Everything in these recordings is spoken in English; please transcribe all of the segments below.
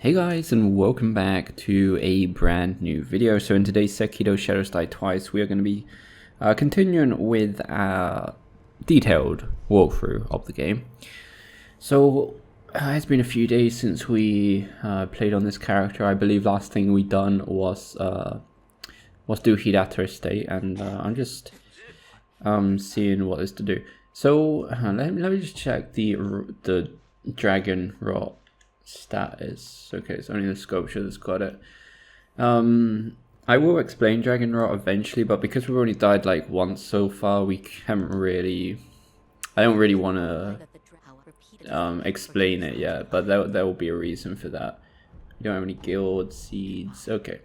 Hey guys, and welcome back to a brand new video. So in today's Sekiro Shadows Die Twice, we are going to be continuing with a detailed walkthrough of the game. So it's been a few days since we played on this character. I believe last thing we done was do Hidata Estate, and I'm just seeing what is to do. So let me just check the dragon rot status. Okay, it's only the sculpture that's got it. I will explain dragon rot eventually, but because we've only died like once so far, we haven't really. I don't really want to explain it yet, but there will be a reason for that. We don't have any guild seeds. Okay.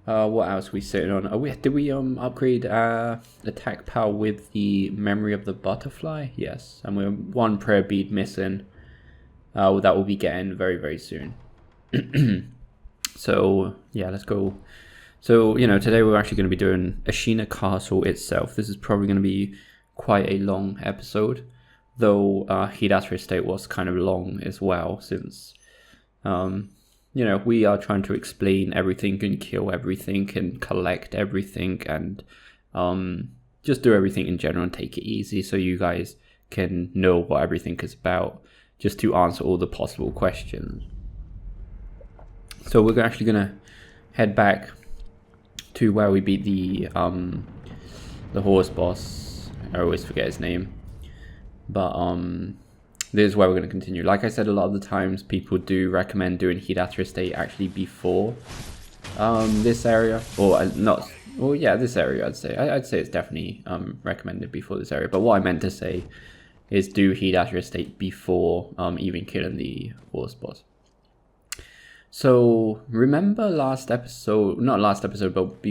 What else are we sitting on? Did we upgrade attack power with the memory of the butterfly? Yes, and we're one prayer bead missing. That will be getting very soon. So yeah, let's go. So today we're actually going to be doing Ashina Castle itself. This is probably going to be quite a long episode, though Hidata Estate was kind of long as well, since we are trying to explain everything and kill everything and collect everything and just do everything in general and take it easy so you guys can know what everything is about, just to answer all the possible questions. So we're actually gonna head back to where we beat the horse boss. I always forget his name, but this is where we're gonna continue. Like I said, a lot of the times people do recommend doing Hidata Estate actually before this area, or not. Well, yeah, this area. I'd say it's definitely recommended before this area. But what I meant to say is do Hidata Estate before even killing the horse boss. So remember last episode, not last episode, but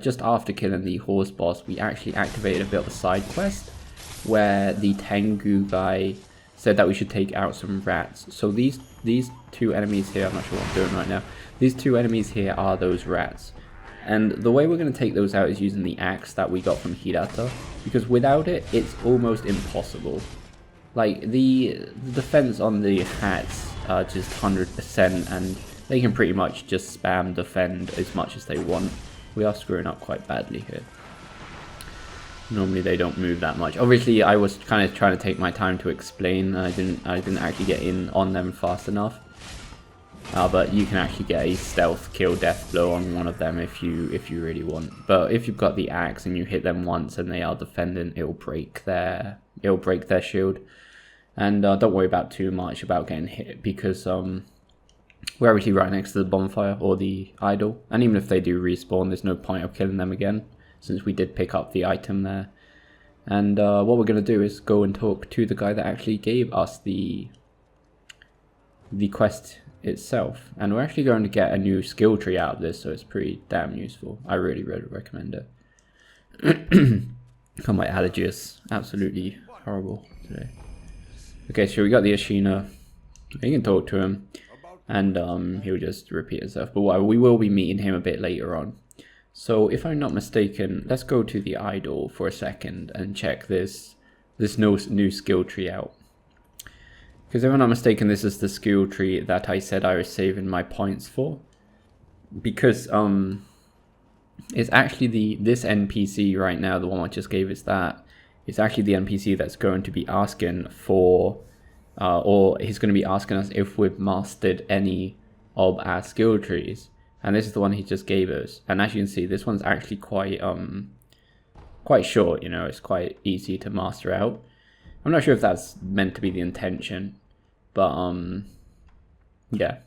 just after killing the horse boss, we actually activated a bit of a side quest where the Tengu guy said that we should take out some rats. So these two enemies here, I'm not sure what I'm doing right now, these two enemies here are those rats. And the way we're going to take those out is using the axe that we got from Hidata, because without it, it's almost impossible. Like, the defense on the hats are just 100%, and they can pretty much just spam defend as much as they want. We are screwing up quite badly here. Normally they don't move that much. Obviously, I was kind of trying to take my time to explain. I didn't actually get in on them fast enough. But you can actually get a stealth kill death blow on one of them if you really want. But if you've got the axe and you hit them once and they are defending, it'll break their shield. And don't worry about too much about getting hit, because we're actually right next to the bonfire or the idol. And even if they do respawn, there's no point of killing them again, since we did pick up the item there. And what we're going to do is go and talk to the guy that actually gave us the quest itself. And we're actually going to get a new skill tree out of this, so it's pretty damn useful. I really recommend it. Oh, my allergy is absolutely horrible today. Okay, so we got the Ashina. You can talk to him, and he'll just repeat himself. But we will be meeting him a bit later on. So if I'm not mistaken, let's go to the idol for a second and check this new skill tree out. Because if I'm not mistaken, this is the skill tree that I said I was saving my points for. Because it's actually this NPC right now, the one I just gave us that. It's actually the NPC that's going to be asking for, or he's going to be asking us if we've mastered any of our skill trees. And this is the one he just gave us. And as you can see, this one's actually quite short, it's quite easy to master out. I'm not sure if that's meant to be the intention, but yeah.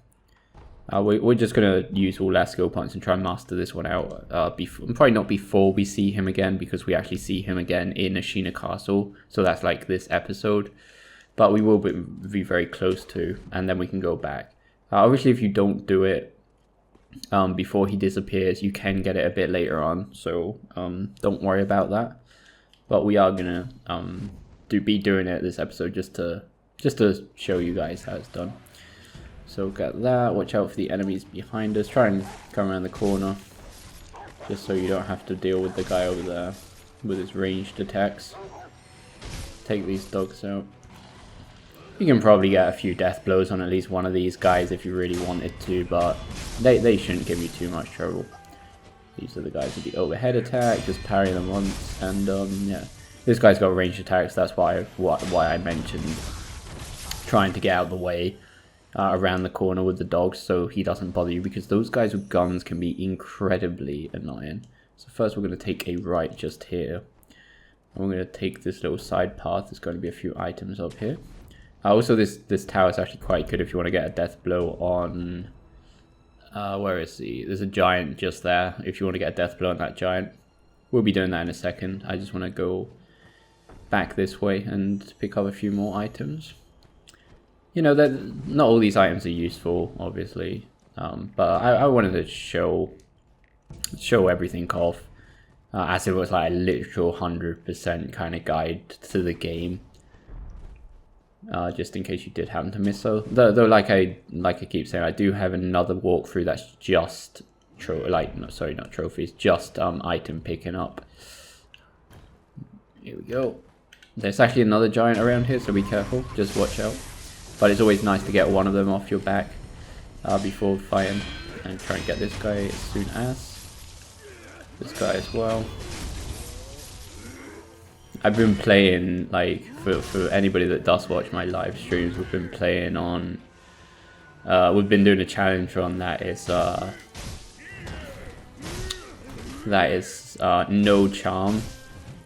We're just going to use all our skill points and try and master this one out. Probably not before we see him again, because we actually see him again in Ashina Castle. So that's like this episode. But we will be very close to, and then we can go back. Obviously, if you don't do it before he disappears, you can get it a bit later on. So don't worry about that. But we are going to be doing it this episode just to show you guys how it's done. So got that, watch out for the enemies behind us, try and come around the corner, just so you don't have to deal with the guy over there with his ranged attacks. Take these dogs out. You can probably get a few death blows on at least one of these guys if you really wanted to, but they shouldn't give you too much trouble. These are the guys with the overhead attack, just parry them once, and yeah. This guy's got ranged attacks, that's why I mentioned trying to get out of the way around the corner with the dogs so he doesn't bother you, because those guys with guns can be incredibly annoying. So first we're going to take a right just here. And we're going to take this little side path. There's going to be a few items up here. Also, this tower is actually quite good if you want to get a death blow on... where is he? There's a giant just there. If you want to get a death blow on that giant. We'll be doing that in a second. I just want to go back this way and pick up a few more items. You know, not all these items are useful, obviously. But I wanted to show everything off. As it was like a literal 100% kind of guide to the game. Just in case you did happen to miss. So though like I keep saying, I do have another walkthrough that's just not trophies, just item picking up. Here we go. There's actually another giant around here, so be careful. Just watch out. But it's always nice to get one of them off your back before fighting, and try and get this guy as soon as. This guy as well. I've been playing, like, for anybody that does watch my live streams, we've been playing on, we've been doing a challenge on that is no charm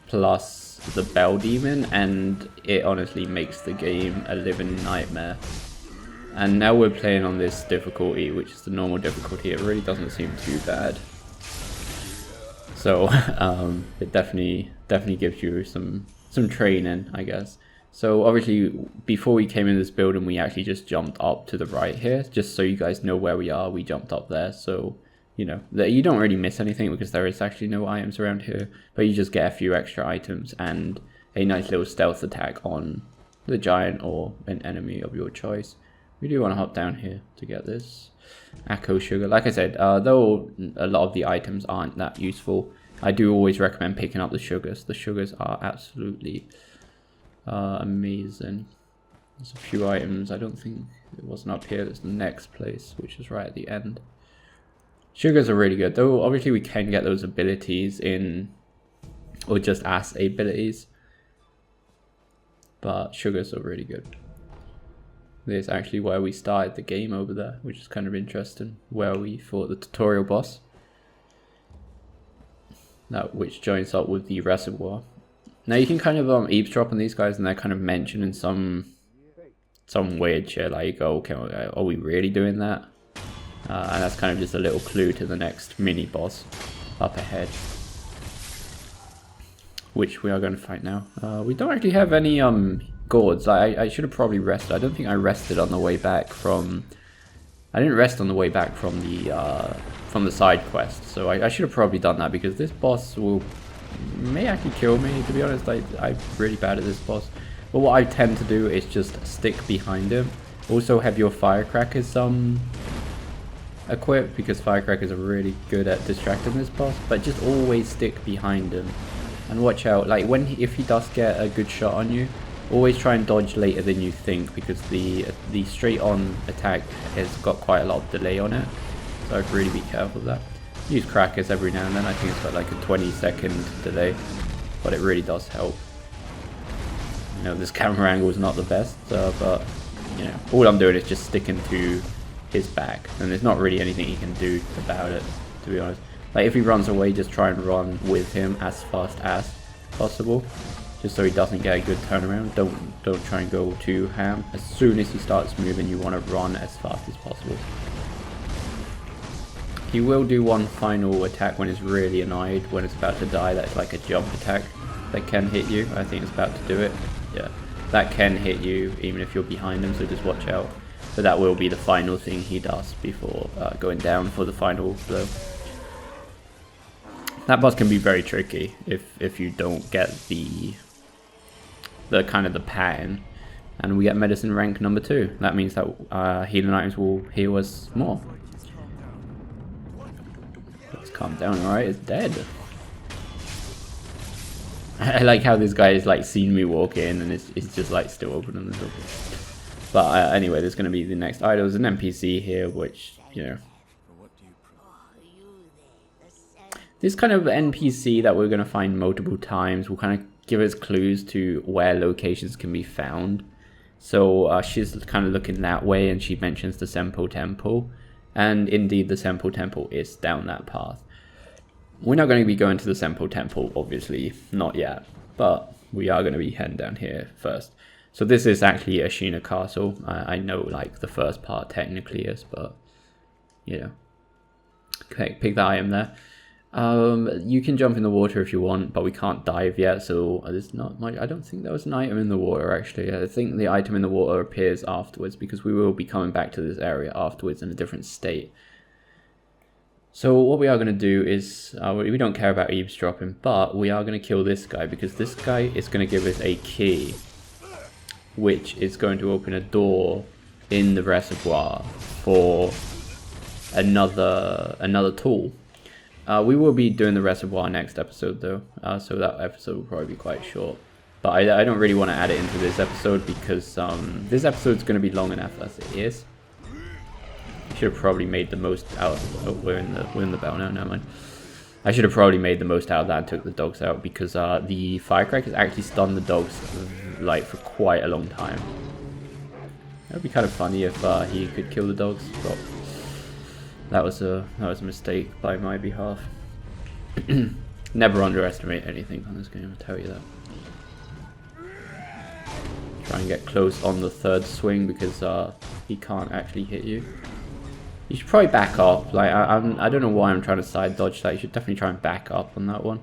plus the bell demon, and it honestly makes the game a living nightmare. And now we're playing on this difficulty, which is the normal difficulty. It really doesn't seem too bad. So it definitely gives you some training, I guess. So obviously before we came in this building, we actually just jumped up to the right here, just so you guys know where we are. We jumped up there, so you know that you don't really miss anything because there is actually no items around here, but you just get a few extra items and a nice little stealth attack on the giant or an enemy of your choice. We do want to hop down here to get this Echo Sugar. Like I said, though a lot of the items aren't that useful, I do always recommend picking up the sugars. The sugars are absolutely amazing. There's a few items. I don't think it wasn't up here. There's the next place, which is right at the end. Sugars are really good, though obviously we can get those abilities in, or just as abilities, but sugars are really good. There's actually where we started the game over there, which is kind of interesting, where we fought the tutorial boss. That which joins up with the reservoir. Now you can kind of eavesdrop on these guys, and they're kind of mentioning some weird shit, like, oh, okay, are we really doing that? And that's kind of just a little clue to the next mini boss up ahead, which we are going to fight now. We don't actually have any gourds. I should have probably rested. I don't think I rested on the way back from... I didn't rest on the way back from the side quest, so I should have probably done that, because this boss may actually kill me, to be honest. I'm really bad at this boss. But what I tend to do is just stick behind him. Also have your firecrackers equipped, because firecrackers are really good at distracting this boss, but just always stick behind him. And watch out, like if he does get a good shot on you, always try and dodge later than you think, because the straight on attack has got quite a lot of delay on it. So I'd really be careful of that. Use crackers every now and then. I think it's got like a 20-second delay, but it really does help. You know, this camera angle is not the best, but you know, all I'm doing is just sticking to his back, and there's not really anything he can do about it, to be honest. Like if he runs away, just try and run with him as fast as possible, just so he doesn't get a good turnaround. Don't try and go too ham. As soon as he starts moving, you want to run as fast as possible. He will do one final attack when he's really annoyed, when it's about to die. That's like a jump attack that can hit you. I think it's about to do it. Yeah, that can hit you even if you're behind him, so just watch out. But that will be the final thing he does before going down for the final blow. That boss can be very tricky if you don't get the kind of the pattern. And we get medicine rank number 2. That means that healing items will heal us more. Let's calm down, alright? It's dead. I like how this guy has like seen me walk in and it's just like still opening the door. But anyway, there's going to be the next idol. There's an NPC here, which, you know, this kind of NPC that we're going to find multiple times will kind of give us clues to where locations can be found. So she's kind of looking that way, and she mentions the Senpo Temple. And indeed, the Senpo Temple is down that path. We're not going to be going to the Senpo Temple, obviously, not yet. But we are going to be heading down here first. So this is actually Ashina Castle. I know, like, the first part technically is, but, you know. Okay, pick that item there. You can jump in the water if you want, but we can't dive yet, so there's not much. I don't think there was an item in the water, actually. I think the item in the water appears afterwards, because we will be coming back to this area afterwards in a different state. So what we are going to do is, we don't care about eavesdropping, but we are going to kill this guy, because this guy is going to give us a key, which is going to open a door in the reservoir for another tool. We will be doing the reservoir next episode though, so that episode will probably be quite short. But I don't really want to add it into this episode because this episode is going to be long enough as it is. Should have probably made the most out of, oh, we're in the battle now, never mind. I should have probably made the most out of that and took the dogs out, because the firecrackers actually stunned the dogs like for quite a long time. That would be kind of funny if he could kill the dogs, but that was a mistake by my behalf. Never underestimate anything on this game, I'll tell you that. Try and get close on the third swing, because he can't actually hit you. You should probably back up. Like I don't know why I'm trying to side dodge that. You should definitely try and back up on that one.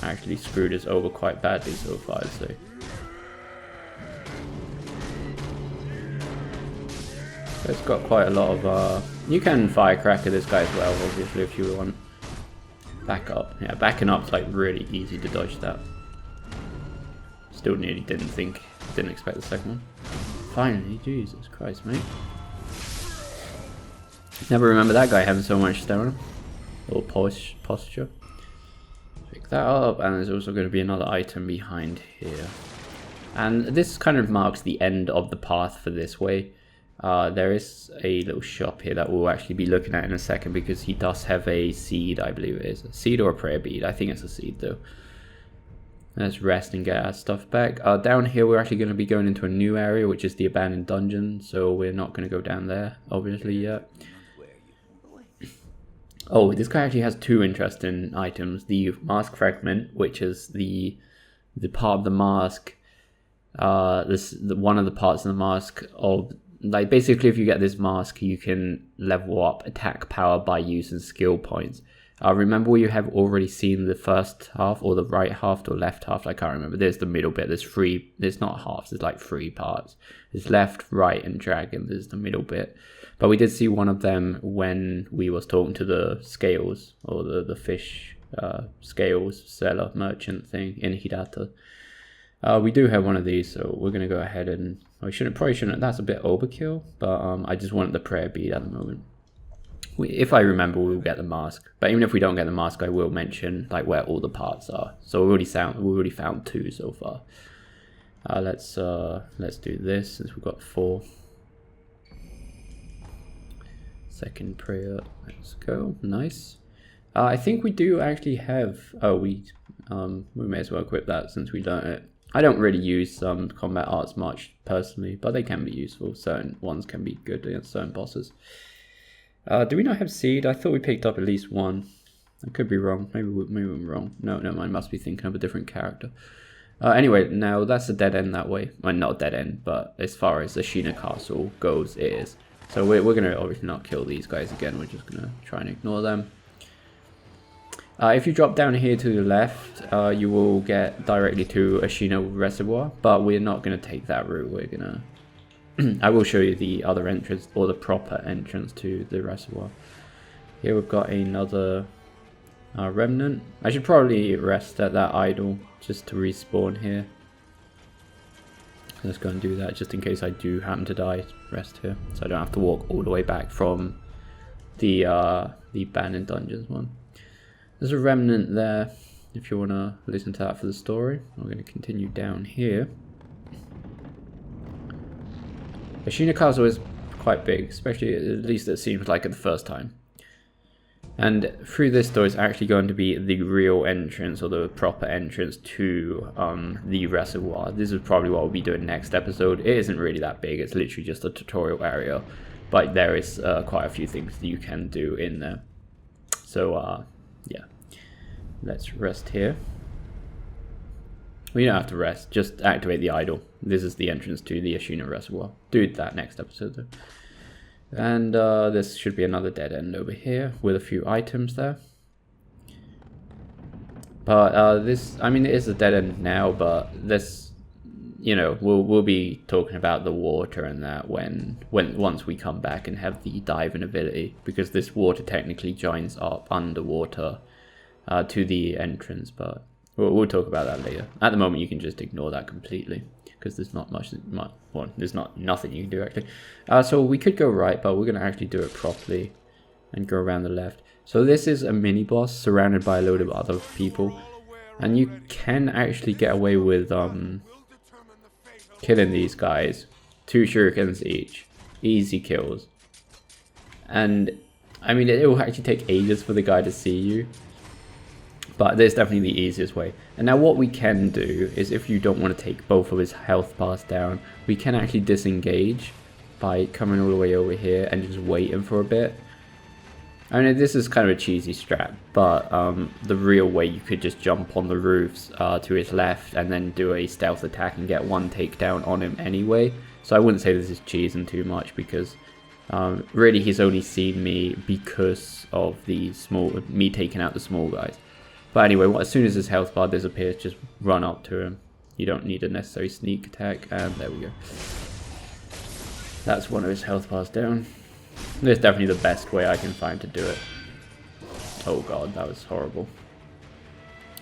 I actually screwed us over quite badly so far, I'd say. It's got quite a lot of you can firecracker this guy as well, obviously, if you want. Back up. Yeah, backing up's like really easy to dodge that. Still nearly didn't expect the second one. Finally, Jesus Christ, mate. Never remember that guy having so much stamina. Or posture. Pick that up, and there's also going to be another item behind here. And this kind of marks the end of the path for this way. There is a little shop here that we'll actually be looking at in a second, because he does have a seed, I believe it is. A seed or a prayer bead. I think it's a seed though. Let's rest and get our stuff back. Down here we're actually going to be going into a new area, which is the abandoned dungeon, so we're not going to go down there, obviously, yet. Oh, this guy actually has two interesting items. The mask fragment, which is the part of the mask, one of the parts of the mask of, like, basically if you get this mask, you can level up attack power by using skill points. Remember where you have already seen the first half, or the right half, or left half, I can't remember. There's the middle bit, there's not halves, there's like three parts. There's left, right, and dragon, there's the middle bit. But we did see one of them when we was talking to the scales, or the fish scales seller merchant thing in Hirata. We do have one of these, so we're going to go ahead and, probably shouldn't, that's a bit overkill, but I just wanted the prayer bead at the moment. If I remember, we'll get the mask. But even if we don't get the mask, I will mention like where all the parts are. So we already found two so far. Let's do this since we've got 4. Second prayer. Let's go. Nice. I think we do actually have. Oh, we may as well equip that since we learned it. I don't really use combat arts much personally, but they can be useful. Certain ones can be good against certain bosses. Do we not have seed? I thought we picked up at least one. I could be wrong. Maybe I'm wrong. No, I must be thinking of a different character. Anyway, now that's a dead end that way. Well, not a dead end, but as far as Ashina Castle goes, it is. So we're going to obviously not kill these guys again. We're just going to try and ignore them. If you drop down here to the left, you will get directly to Ashina Reservoir, but we're not going to take that route. We're going to... I will show you the other entrance, or the proper entrance to the reservoir. Here we've got another remnant. I should probably rest at that idol just to respawn here. Let's go and do that just in case I do happen to die. Rest here, so I don't have to walk all the way back from the abandoned dungeons one. There's a remnant there. if you want to listen to that for the story. I'm going to continue down here. Ashina Castle is quite big, especially at least it seems like it the first time. And through this door is actually going to be the real entrance, or the proper entrance to the reservoir. This is probably what we'll be doing next episode. It isn't really that big, it's literally just a tutorial area. But there is quite a few things that you can do in there. So, yeah. Let's rest here. We don't have to rest, just activate the idol. This is the entrance to the Ashina Reservoir. Do that next episode though. And this should be another dead end over here with a few items there. But this, I mean, it is a dead end now, but this, you know, we'll be talking about the water and that once we come back and have the diving ability, because this water technically joins up underwater to the entrance. But we'll talk about that later. At the moment, you can just ignore that completely, because there's not much, well, there's nothing you can do actually. So we could go right, but we're going to actually do it properly and go around the left. So this is a mini boss surrounded by a load of other people, and you can actually get away with killing these guys. 2 shurikens each, easy kills. And I mean, it will actually take ages for the guy to see you, but there's definitely the easiest way. And now what we can do is, if you don't want to take both of his health bars down, we can actually disengage by coming all the way over here and just waiting for a bit. I mean, this is kind of a cheesy strat, but the real way, you could just jump on the roofs to his left and then do a stealth attack and get 1 takedown on him anyway. So I wouldn't say this is cheesing too much, because really he's only seen me because of me taking out the small guys. But anyway, as soon as his health bar disappears, just run up to him. You don't need a necessary sneak attack, and there we go. That's 1 of his health bars down. This is definitely the best way I can find to do it. Oh god, that was horrible.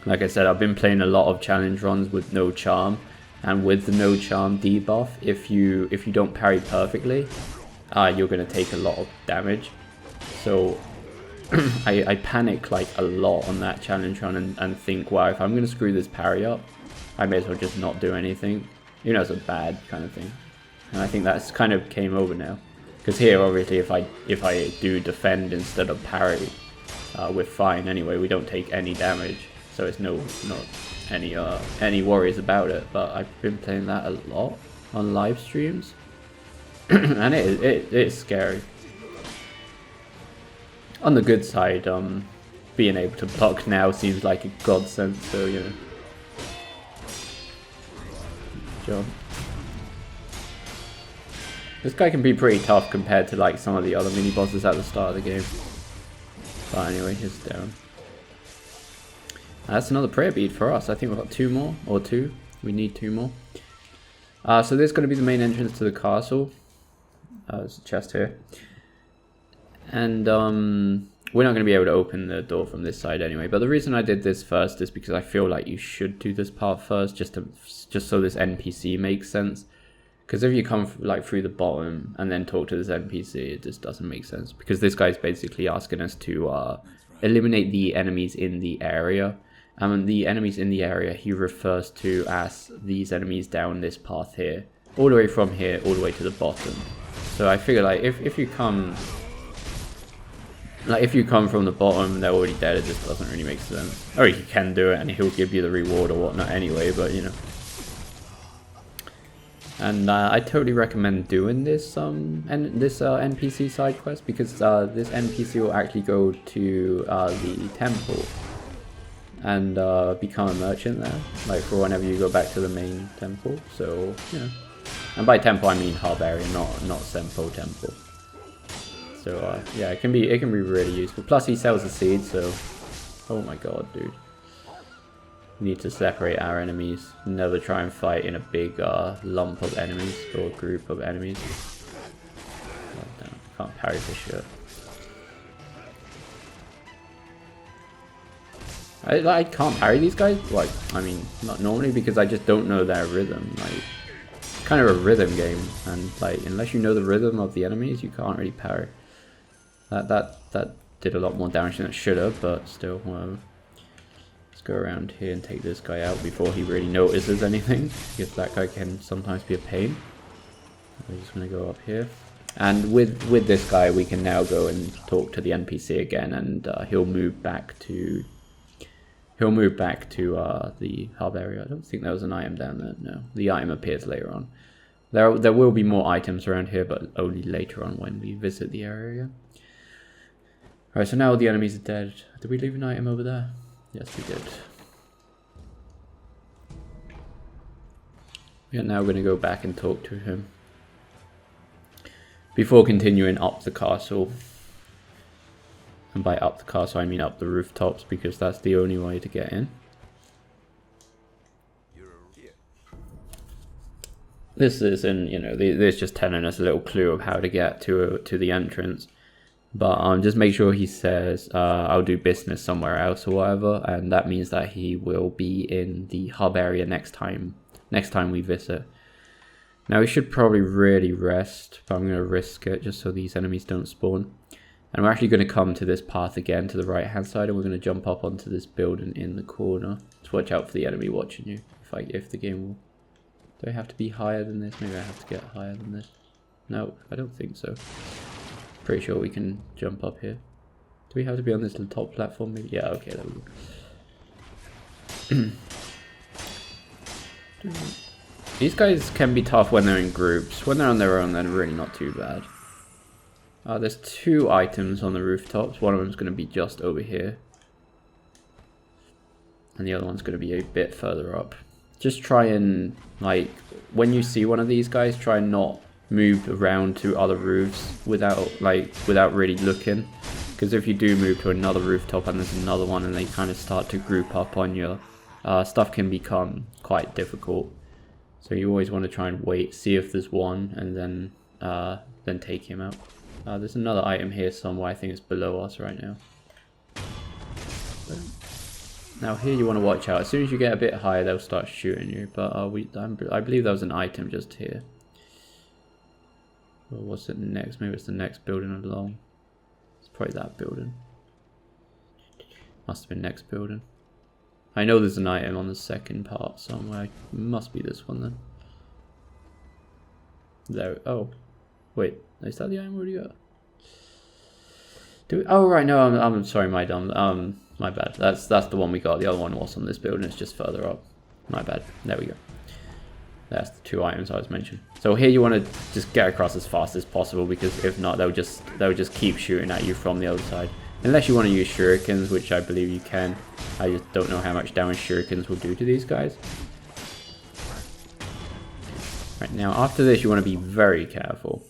Like I said, I've been playing a lot of challenge runs with no charm, and with the no charm debuff, if you don't parry perfectly, you're going to take a lot of damage. So I panic like a lot on that challenge run and think, wow, if I'm going to screw this parry up, I may as well just not do anything. You know, it's a bad kind of thing. And I think that's kind of came over now. Because here, obviously, if I do defend instead of parry, we're fine anyway. We don't take any damage, so it's not any worries about it. But I've been playing that a lot on live streams, and it's scary. On the good side, being able to block now seems like a godsend. So you know, jump. This guy can be pretty tough compared to like some of the other mini bosses at the start of the game. But anyway, he's down. That's another prayer bead for us. I think we've got 2 more, or 2. We need 2 more. So this is going to be the main entrance to the castle. There's a chest here. And we're not going to be able to open the door from this side anyway. But the reason I did this first is because I feel like you should do this part first, just so this NPC makes sense. Because if you come like through the bottom and then talk to this NPC, it just doesn't make sense. Because this guy's basically asking us to eliminate the enemies in the area. And the enemies in the area he refers to as these enemies down this path here. All the way from here, all the way to the bottom. So I figure like if you come from the bottom, they're already dead, it just doesn't really make sense. Or you can do it and he'll give you the reward or whatnot anyway, but you know. And I totally recommend doing this NPC side quest, because this NPC will actually go to the temple and become a merchant there, like for whenever you go back to the main temple. So you know, and by temple I mean Harbarian, not Senpo temple. So yeah, it can be really useful. Plus he sells the seed, so oh my god, dude. We need to separate our enemies. Never try and fight in a big lump of enemies or group of enemies. Oh, damn, I can't parry this shit. I can't parry these guys. Like, I mean, not normally, because I just don't know their rhythm. Like, it's kind of a rhythm game, and like, unless you know the rhythm of the enemies, you can't really parry. That did a lot more damage than it should have, but still, whatever. go around here and take this guy out before he really notices anything, because that guy can sometimes be a pain. We're just going to go up here. And with this guy, we can now go and talk to the NPC again, and he'll move back to the hub area. I don't think there was an item down there. No, the item appears later on. There will be more items around here, but only later on when we visit the area. Alright, so now all the enemies are dead. Did we leave an item over there? Yes, we did. We are now going to go back and talk to him before continuing up the castle. And by up the castle, I mean up the rooftops, because that's the only way to get in. This is there's just telling us a little clue of how to get to the entrance. But just make sure he says, I'll do business somewhere else or whatever, and that means that he will be in the hub area next time we visit. Now we should probably really rest, but I'm going to risk it just so these enemies don't spawn. And we're actually going to come to this path again to the right hand side, and we're going to jump up onto this building in the corner. Just watch out for the enemy watching you, if the game will. Do I have to be higher than this? Maybe I have to get higher than this. No, I don't think so. Pretty sure we can jump up here. Do we have to be on this little top platform? Maybe? Yeah, okay, there we go. These guys can be tough when they're in groups. When they're on their own, they're really not too bad. There's 2 items on the rooftops. One of them's going to be just over here. And the other one's going to be a bit further up. Just try and, like, when you see one of these guys, try and not move around to other roofs without really looking, because if you do move to another rooftop and there's another one and they kind of start to group up on you, stuff can become quite difficult. So you always want to try and wait, see if there's one, and then take him out. There's another item here somewhere. I think it's below us right now. Now here you want to watch out. As soon as you get a bit higher, they'll start shooting you. But I believe there was an item just here. Well, what's it next? Maybe it's the next building along. It's probably that building. Must have been next building. I know there's an item on the second part somewhere. It must be this one then. There. Oh, wait. Is that the item we already got? Oh right, no. I'm sorry, my dumb. My bad. That's the one we got. The other one was on this building. It's just further up. My bad. There we go. That's the 2 items I was mentioning. So here you want to just get across as fast as possible, because if not, they'll just keep shooting at you from the other side. Unless you want to use shurikens, which I believe you can. I just don't know how much damage shurikens will do to these guys. Right, now after this you want to be very careful.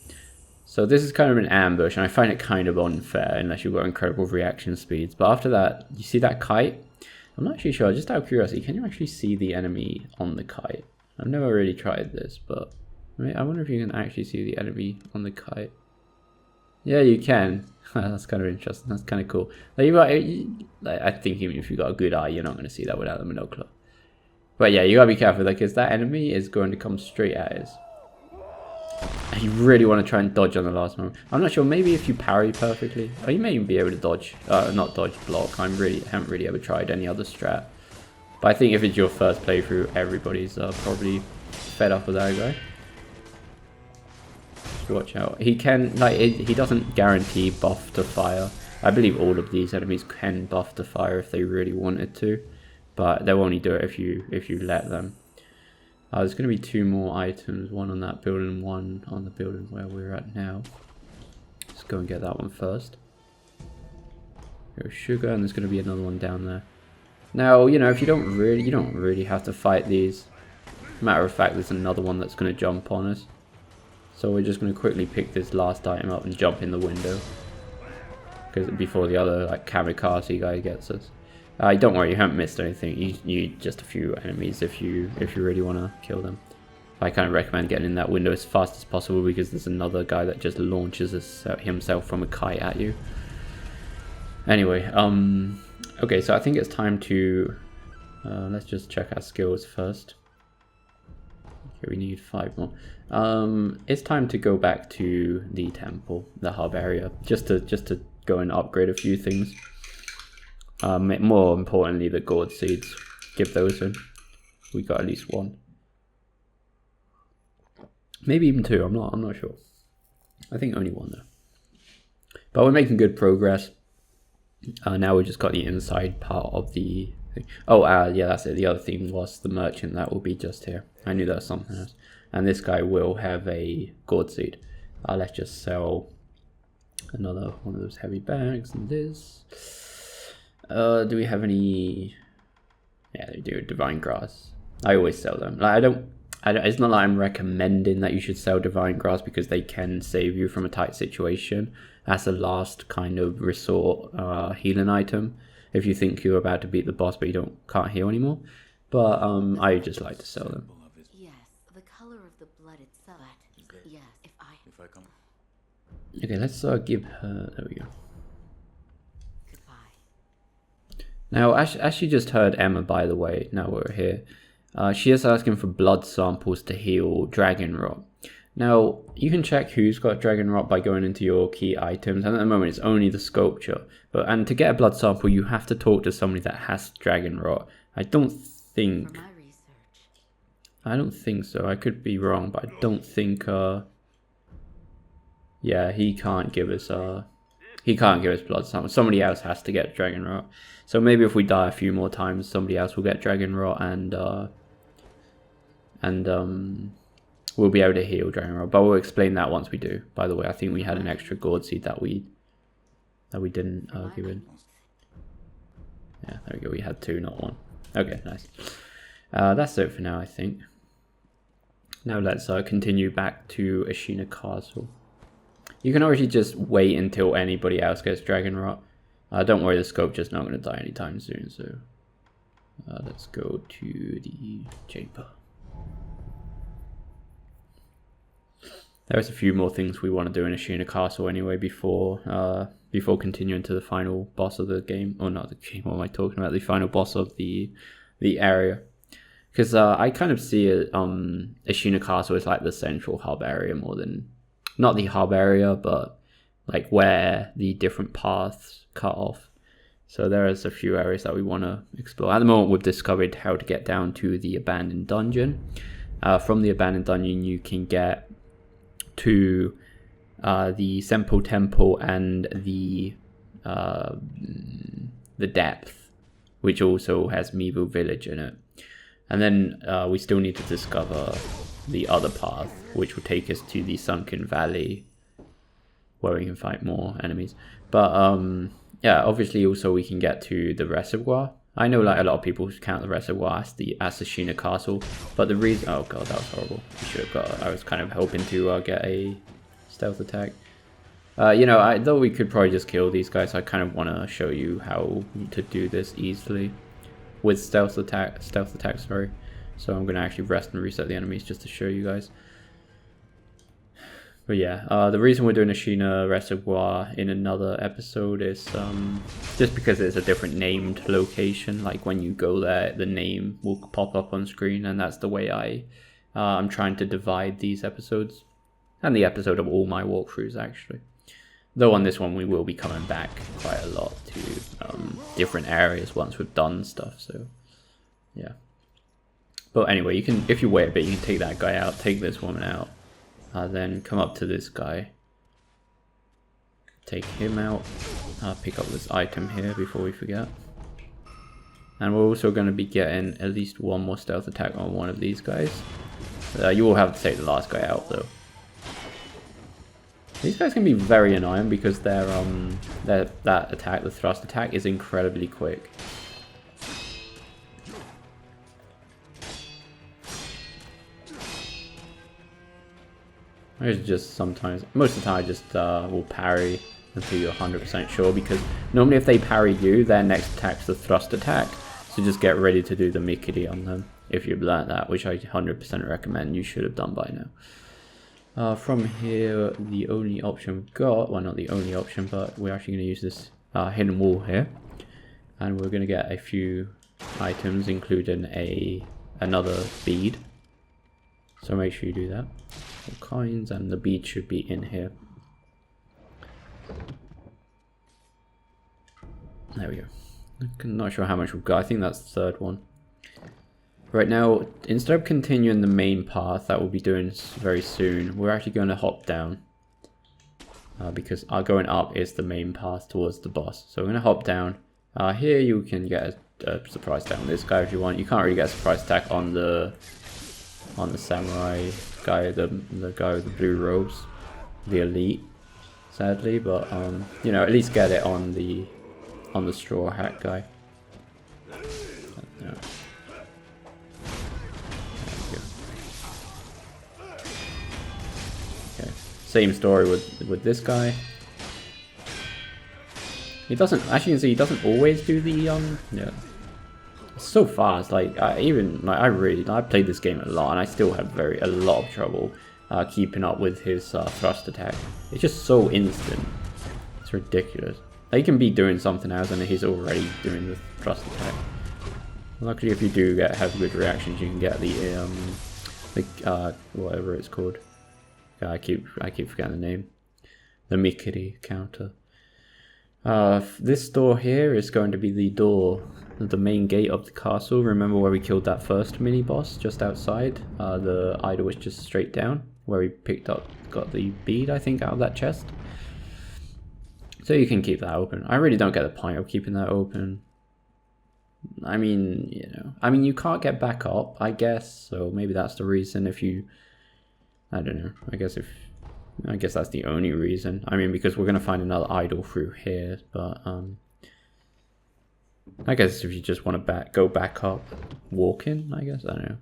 So this is kind of an ambush, and I find it kind of unfair unless you've got incredible reaction speeds. But after that, you see that kite? I'm not actually sure, just out of curiosity, can you actually see the enemy on the kite? I've never really tried this, but I wonder if you can actually see the enemy on the kite. Yeah, you can. That's kind of interesting. That's kind of cool. Like, I think even if you got a good eye, you're not going to see that without the monocular. But yeah, you gotta be careful, because that enemy is going to come straight at us. And you really want to try and dodge on the last moment. I'm not sure. Maybe if you parry perfectly, or you may even be able to dodge. Not dodge, block. I haven't really ever tried any other strat. But I think if it's your first playthrough, everybody's probably fed up with that guy. Watch out. He can, like, he doesn't guarantee buff to fire. I believe all of these enemies can buff to fire if they really wanted to, but they'll only do it if you let them. There's going to be 2 more items, one on that building, one on the building where we're at now. Let's go and get that one first. Here's sugar, and there's going to be another one down there. Now, you know, if you don't really have to fight these. Matter of fact, there's another one that's going to jump on us. So we're just going to quickly pick this last item up and jump in the window, because before the other like kamikaze guy gets us. Don't worry, you haven't missed anything. You need just a few enemies if you really want to kill them. I kind of recommend getting in that window as fast as possible, because there's another guy that just launches himself from a kite at you. Anyway, okay, so I think it's time to let's just check our skills first. Okay, we need 5 more. It's time to go back to the temple, the hub area, just to go and upgrade a few things. More importantly, the gourd seeds. Give those in. We got at least one. Maybe even two. I'm not sure. I think only one though. But we're making good progress. Now we just got the inside part of the thing. Oh, yeah, that's it. The other thing was the merchant that will be just here. I knew that was something else. And this guy will have a gourd seed. Let's just sell another one of those heavy bags and this. Do we have any? Yeah, they do. Divine grass. I always sell them. Like, I don't. It's not like I'm recommending that you should sell divine grass because they can save you from a tight situation. That's the last kind of resort healing item. If you think you're about to beat the boss but you can't heal anymore. But I just like to sell them. Yes, the color of the blood itself. Yes, if I come. Okay, let's give her. There we go. Goodbye. Now, as she just heard Emma, by the way, now we're here. She is asking for blood samples to heal dragon rot. Now, you can check who's got dragon rot by going into your key items, and at the moment it's only the sculpture. And to get a blood sample, you have to talk to somebody that has dragon rot. I don't think so. I could be wrong, but I don't think. Yeah, he can't give us blood samples. Somebody else has to get dragon rot. So maybe if we die a few more times, somebody else will get dragon rot and we'll be able to heal dragon rot. But we'll explain that once we do. By the way, I think we had an extra gourd seed that we didn't give in. Yeah, there we go. We had two, not one. Okay, nice. That's it for now, I think. Now let's continue back to Ashina Castle. You can already just wait until anybody else gets dragon rot. Don't worry, the sculpture's not going to die anytime soon. So let's go to the chamber. There's a few more things we want to do in Ashina Castle anyway before continuing to the final boss of the game. Or not the game, what am I talking about? The final boss of the area. Because I kind of see it, Ashina Castle is like the central hub area more than... Not the hub area, but like where the different paths cut off. So there is a few areas that we want to explore. At the moment, we've discovered how to get down to the abandoned dungeon. From the abandoned dungeon, you can get to the Sempo Temple and the depth, which also has Mivu Village in it. And then we still need to discover the other path, which will take us to the Sunken Valley, where we can fight more enemies. But yeah, obviously also we can get to the reservoir. I know like a lot of people count the reservoir as the Ashina Castle, but the reason... Oh god, that was horrible. We should have got... I was kind of hoping to get a stealth attack. You know, though we could probably just kill these guys, I kind of want to show you how to do this easily with stealth attack, sorry. So I'm going to actually rest and reset the enemies just to show you guys. But yeah, the reason we're doing Ashina Reservoir in another episode is just because it's a different named location. Like when you go there, the name will pop up on screen, and that's the way I'm trying to divide these episodes. And the episode of all my walkthroughs, actually. Though on this one, we will be coming back quite a lot to different areas once we've done stuff, so yeah. But anyway, you can, if you wait a bit, you can take that guy out, take this woman out, then come up to this guy, take him out, pick up this item here before we forget. And we're also going to be getting at least one more stealth attack on one of these guys. You will have to take the last guy out though. These guys can be very annoying because that attack, the thrust attack, is incredibly quick. It's just sometimes, most of the time I just will parry until you're 100% sure, because normally if they parry you, their next attack's the thrust attack. So just get ready to do the Mikiri on them if you've learned that, which I 100% recommend you should have done by now. From here, the only option we've got, well not the only option, but we're actually going to use this hidden wall here. And we're going to get a few items, including another bead. So make sure you do that. All kinds, and the bead should be in here. There we go. I'm not sure how much we've got. I think that's the third one. Right now, instead of continuing the main path that we'll be doing very soon, we're actually going to hop down. Because our going up is the main path towards the boss. So we're going to hop down. Here you can get a surprise attack on this guy if you want. You can't really get a surprise attack on the samurai guy, the guy with the blue robes, the elite, sadly. But you know, at least get it on the straw hat guy. Yeah. Okay. Same story with this guy. He doesn't, as you can see, he doesn't always do the yeah. It's so fast. Like I played this game a lot, and I still have a lot of trouble keeping up with his thrust attack. It's just so instant. It's ridiculous. He can be doing something else, and he's already doing the thrust attack. Luckily, if you do have good reactions, you can get the whatever it's called. I keep forgetting the name. The Mikiri counter. This door here is going to be the main gate of the castle. Remember where we killed that first mini boss just outside? The idol was just straight down, where we got the bead, I think, out of that chest. So you can keep that open. I really don't get the point of keeping that open. I mean, you can't get back up, I guess, so maybe that's the reason. If you, I don't know, I guess that's the only reason. I mean, because we're gonna find another idol through here, but I guess if you just want to go back up, walking, I guess, I don't know.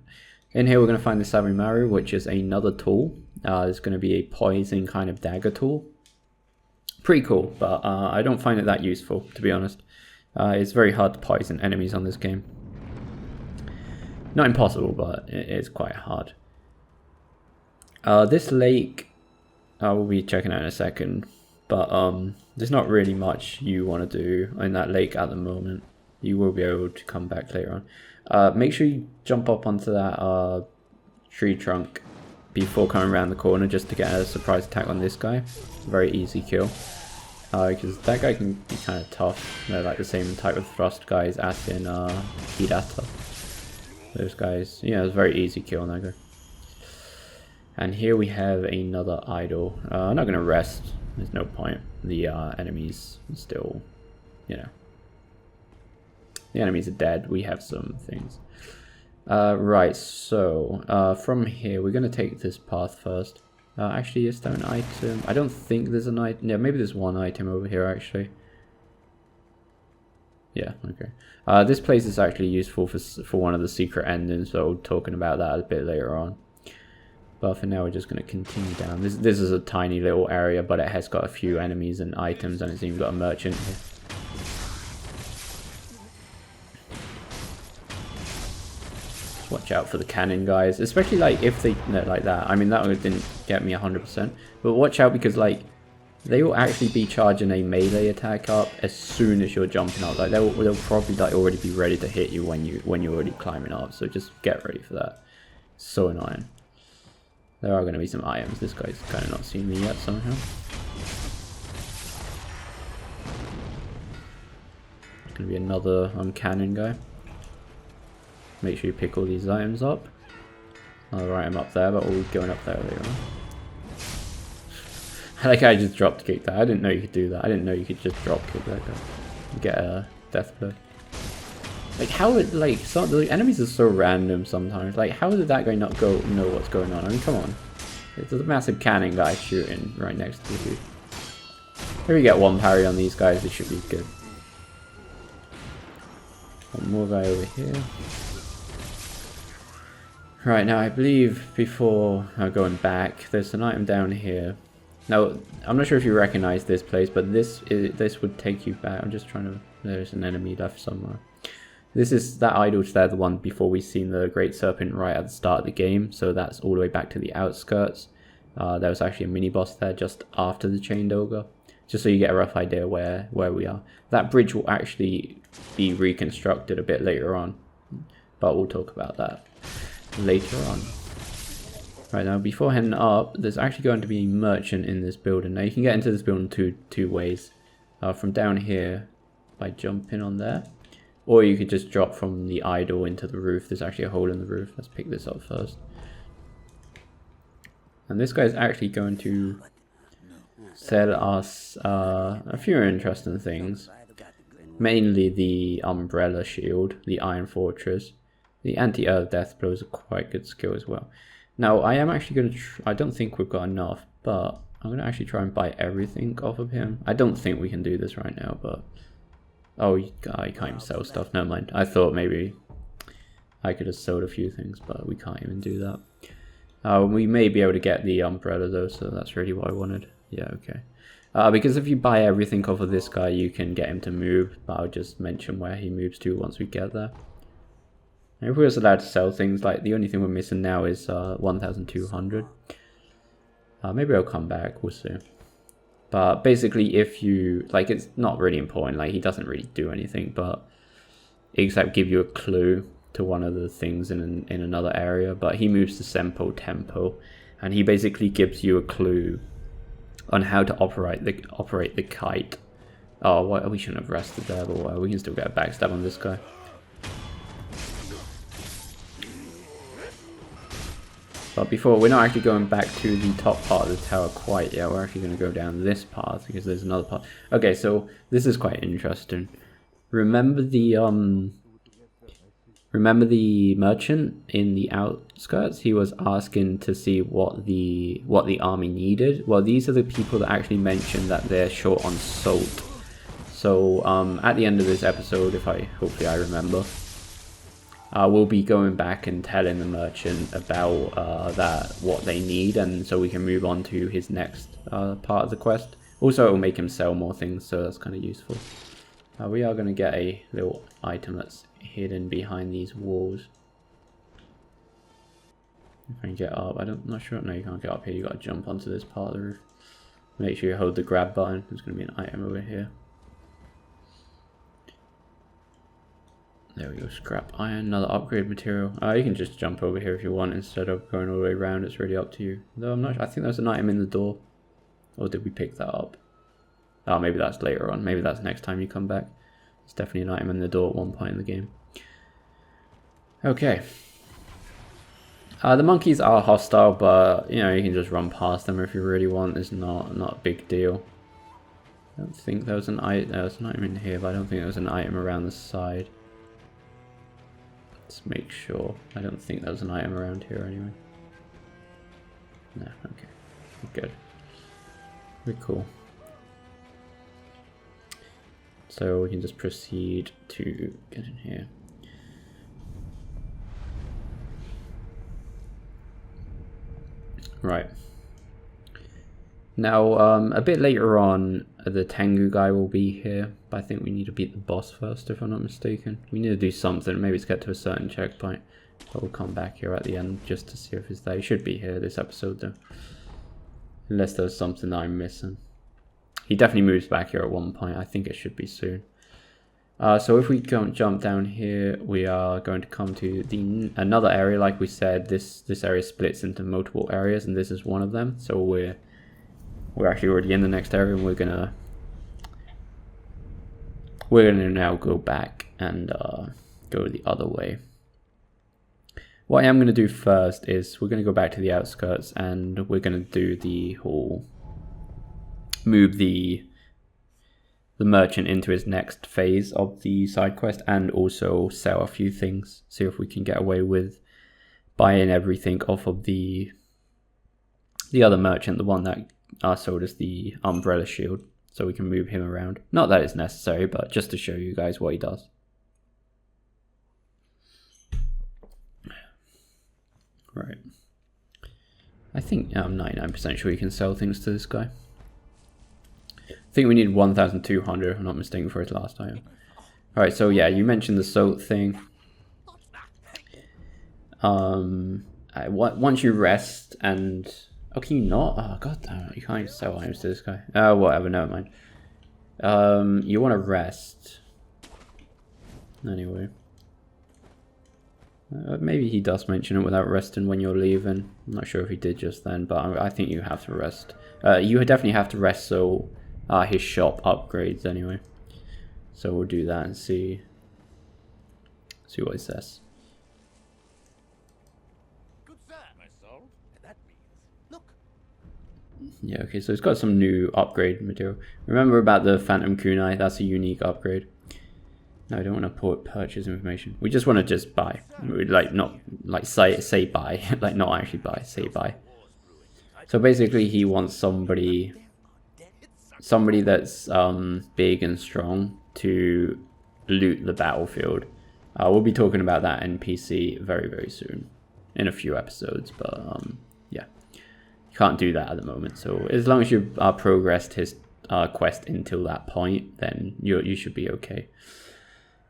In here we're gonna find the Sabimaru, which is another tool. It's gonna be a poison kind of dagger tool. Pretty cool, but I don't find it that useful, to be honest. It's very hard to poison enemies on this game. Not impossible, but it is quite hard. This lake, we'll be checking out in a second, but there's not really much you want to do in that lake at the moment. You will be able to come back later on. Make sure you jump up onto that tree trunk before coming around the corner, just to get a surprise attack on this guy. Very easy kill. Because that guy can be kind of tough. They're like the same type of thrust guys as in Hirata. Those guys, yeah, it's a very easy kill on that guy. And here we have another idol. I'm not going to rest. There's no point. The enemies still, the enemies are dead. We have some things. Right, so from here, we're going to take this path first. Actually, is there an item? I don't think there's an item. Yeah, maybe there's one item over here, actually. Yeah, okay. This place is actually useful for one of the secret endings, so we'll be talking about that a bit later on. But for now, we're just going to continue down. This is a tiny little area, but it has got a few enemies and items, and it's even got a merchant here. Watch out for the cannon guys, especially like if they like that. I mean, that one didn't get me 100%, but watch out because like they will actually be charging a melee attack up as soon as you're jumping up. Like they'll probably like already be ready to hit you when you're already climbing up. So just get ready for that. So annoying. There are going to be some items. This guy's kind of not seen me yet somehow. There's going to be another cannon guy. Make sure you pick all these items up. I'll write them up there, but we'll be going up there later on. I like how I just drop kick that. I didn't know you could do that. I didn't know you could just drop kick that guy. Get a death blow. Like how the enemies are so random sometimes. Like how did that guy not know what's going on? I mean, come on. It's a massive cannon guy shooting right next to you. If we get one parry on these guys, it should be good. One more guy over here. Right, now I believe before going back, there's an item down here. Now, I'm not sure if you recognize this place, but this would take you back. I'm just trying to... There's an enemy left somewhere. This is that idol's there, the one before we've seen the Great Serpent right at the start of the game. So that's all the way back to the outskirts. There was actually a mini-boss there just after the Chained Ogre. Just so you get a rough idea where we are. That bridge will actually be reconstructed a bit later on. But we'll talk about that later on. Right, now before heading up, there's actually going to be a merchant in this building. Now you can get into this building two ways. From down here by jumping on there, Or you could just drop from the idol into the roof. There's actually a hole in the roof. Let's pick this up first. And this guy's actually going to sell us a few interesting things. Mainly the umbrella shield, the iron fortress. The anti-earth death blow is a quite good skill as well. Now I am actually going to, I don't think we've got enough, but I'm going to actually try and buy everything off of him. I don't think we can do this right now, but... Oh, you can't even sell stuff, never mind. I thought maybe I could have sold a few things, but we can't even do that. We may be able to get the umbrella though, so that's really what I wanted. Yeah, okay. Because if you buy everything off of this guy, you can get him to move, but I'll just mention where he moves to once we get there. And if we was allowed to sell things, like the only thing we're missing now is 1,200. Maybe I'll come back, we'll see. But basically, if you, like, it's not really important, like, he doesn't really do anything, but except give you a clue to one of the things in another area. But he moves to Sempo Tempo, and he basically gives you a clue on how to operate the kite. Oh, well, we shouldn't have rested there, but we can still get a backstab on this guy. But before, we're not actually going back to the top part of the tower quite yet. We're actually going to go down this path because there's another path. Okay, so this is quite interesting. Remember the merchant in the outskirts? He was asking to see what the army needed. Well, these are the people that actually mentioned that they're short on salt. So at the end of this episode, hopefully I remember. We'll be going back and telling the merchant about what they need, and so we can move on to his next part of the quest. Also, it will make him sell more things, so that's kind of useful. We are going to get a little item that's hidden behind these walls. If I can get up, I'm not sure. No, you can't get up here. You got to jump onto this part of the roof. Make sure you hold the grab button. There's going to be an item over here. There we go, scrap iron, another upgrade material. You can just jump over here if you want instead of going all the way around. It's really up to you. Though I'm not. I think there's an item in the door, or did we pick that up? Oh, maybe that's later on. Maybe that's next time you come back. There's definitely an item in the door at one point in the game. Okay. The monkeys are hostile, but you know you can just run past them if you really want. It's not a big deal. I don't think there was an item. There's an item in here, but I don't think there was an item around the side. Let's make sure. I don't think there's an item around here anyway. No, okay. We're good. We're cool. So we can just proceed to get in here. Right. Now, a bit later on, the Tengu guy will be here, but I think we need to beat the boss first, if I'm not mistaken. We need to do something, maybe it's get to a certain checkpoint, but we'll come back here at the end just to see if he's there. He should be here this episode, though. Unless there's something that I'm missing. He definitely moves back here at one point. I think it should be soon. So if we jump down here, we are going to come to another area. Like we said, this area splits into multiple areas, and this is one of them. So we're actually already in the next area, and we're gonna now go back and go the other way. What I am gonna do first is we're gonna go back to the outskirts, and we're gonna do the whole move the merchant into his next phase of the side quest, and also sell a few things. See if we can get away with buying everything off of the other merchant, the one that sold us the umbrella shield, so we can move him around. Not that it's necessary, but just to show you guys what he does. Right. I think I'm 99% sure you can sell things to this guy. I think we need 1,200, if I'm not mistaken, for his last item. Alright, so yeah, you mentioned the salt thing. Once you rest and... Oh, can you not? Oh, god damn it, you can't even sell items to this guy. Whatever, never mind. You want to rest. Anyway. Maybe he does mention it without resting when you're leaving. I'm not sure if he did just then, but I think you have to rest. You definitely have to rest so his shop upgrades anyway. So we'll do that and see See what it says. Good sir, my soul. And that means, look. Yeah, okay, so it's got some new upgrade material. Remember about the Phantom Kunai? That's a unique upgrade. No, I don't want to purchase information. We just want to just buy. We'd like not like say buy, like not actually buy, say buy. So basically, he wants somebody that's big and strong to loot the battlefield. We'll be talking about that in PC very soon, in a few episodes. But yeah, you can't do that at the moment. So as long as you progressed his quest until that point, then you should be okay.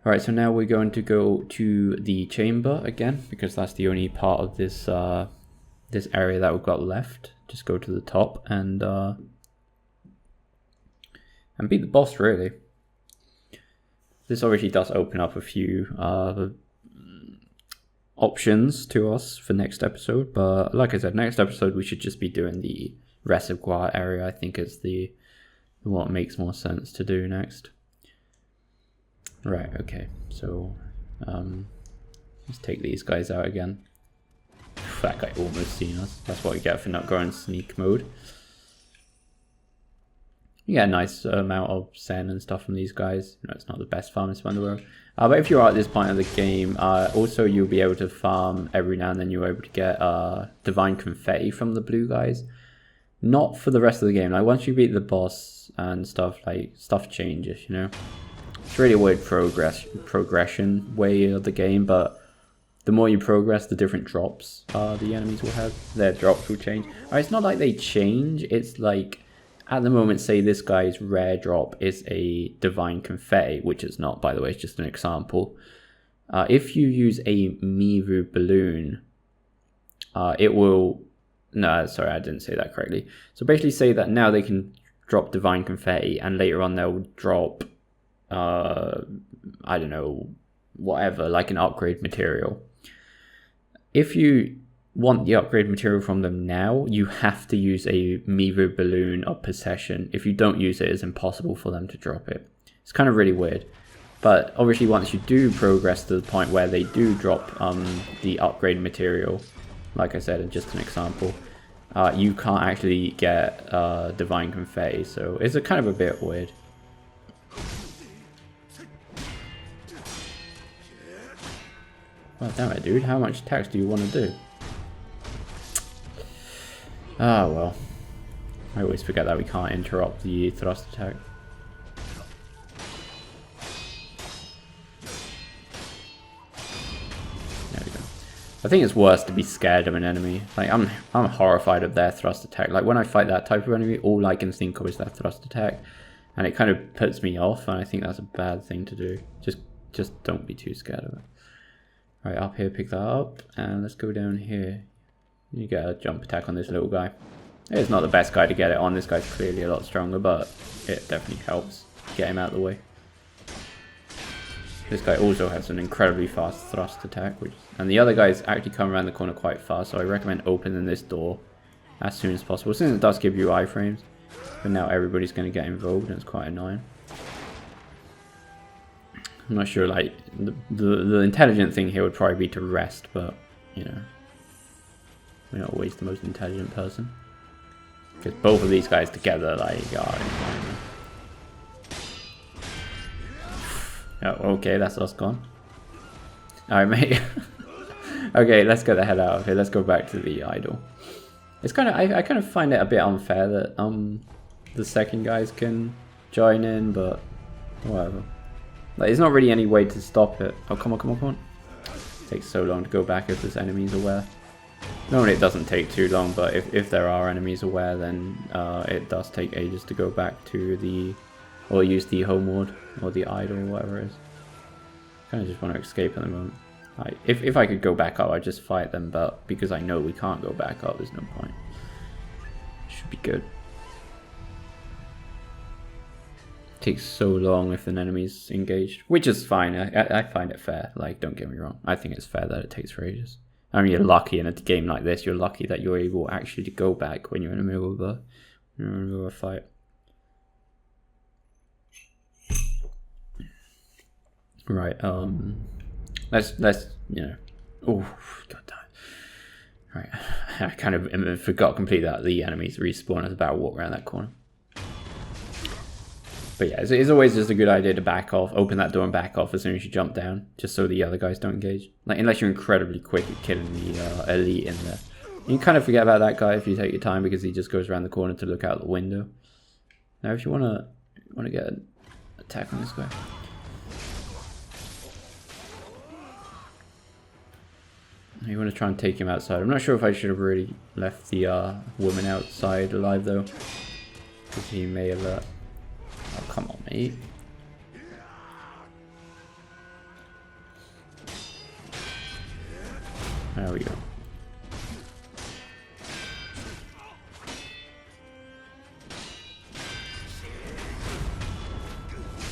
Alright, so now we're going to go to the chamber again, because that's the only part of this this area that we've got left. Just go to the top and beat the boss, really. This obviously does open up a few options to us for next episode, but like I said, next episode we should just be doing the reservoir area. I think is what makes more sense to do next. Right, okay, so let's take these guys out again. That guy almost seen us. That's what we get for not going sneak mode. You get a nice amount of sen and stuff from these guys. You know, it's not the best farming spot in the world. But if you're at this point of the game, also you'll be able to farm every now and then. You're able to get divine confetti from the blue guys. Not for the rest of the game. Like once you beat the boss and stuff, like stuff changes, you know. It's really a weird progression way of the game, but the more you progress, the different drops the enemies will have. Their drops will change. It's not like they change, it's like, at the moment, say this guy's rare drop is a divine confetti, which is not, by the way, it's just an example. If you use a Mivu balloon, it will... No, sorry, I didn't say that correctly. So basically say that now they can drop divine confetti, and later on they'll drop... I don't know, whatever, like an upgrade material. If you want the upgrade material from them now, you have to use a Mivu balloon of possession. If you don't use it, it's impossible for them to drop it. It's kind of really weird. But obviously once you do progress to the point where they do drop the upgrade material, like I said, just an example, you can't actually get divine confetti, so it's kind of a bit weird. Oh, damn it, dude. How much text do you want to do? Ah, well. I always forget that we can't interrupt the thrust attack. There we go. I think it's worse to be scared of an enemy. Like, I'm horrified of their thrust attack. Like, when I fight that type of enemy, all I can think of is their thrust attack. And it kind of puts me off, and I think that's a bad thing to do. Just don't be too scared of it. Right, up here, pick that up, and let's go down here. You get a jump attack on this little guy. It's not the best guy to get it on. This guy's clearly a lot stronger, but it definitely helps get him out of the way. This guy also has an incredibly fast thrust attack, and the other guys actually come around the corner quite fast, so I recommend opening this door as soon as possible, since it does give you iframes. But now everybody's going to get involved, and it's quite annoying. I'm not sure, like, the intelligent thing here would probably be to rest, but, you know, we're not always the most intelligent person. Because both of these guys together, like, are insane. Oh, okay, that's us gone. Alright, mate. Okay, let's get the hell out of here. Let's go back to the idol. It's kind of, I kind of find it a bit unfair that, the second guys can join in, but whatever. Like, there's not really any way to stop it. Oh, come on, come on, come on. It takes so long to go back if there's enemies aware. Normally it doesn't take too long, but if there are enemies aware, then it does take ages to go back to the... or use the homeward, or the idol, or whatever it is. I kind of just want to escape at the moment. Like, if I could go back up, I'd just fight them, but because I know we can't go back up, there's no point. Should be good. Takes so long if an enemy's engaged, which is fine. I find it fair. Like, don't get me wrong, I think it's fair that it takes for ages. I mean, you're lucky in a game like this. You're lucky that you're able actually to go back when you're in the middle of a fight. Right. Let's you know. Oh, god damn. Right, I kind of forgot completely that the enemies respawn as about to walk around that corner. But yeah, it's always just a good idea to back off, open that door and back off as soon as you jump down, just so the other guys don't engage. Like, unless you're incredibly quick at killing the elite in there. You can kind of forget about that guy if you take your time, because he just goes around the corner to look out the window. Now, if you wanna get an attack on this guy. You want to try and take him outside. I'm not sure if I should have really left the woman outside alive though, because he may have. Oh, come on, mate. There we go.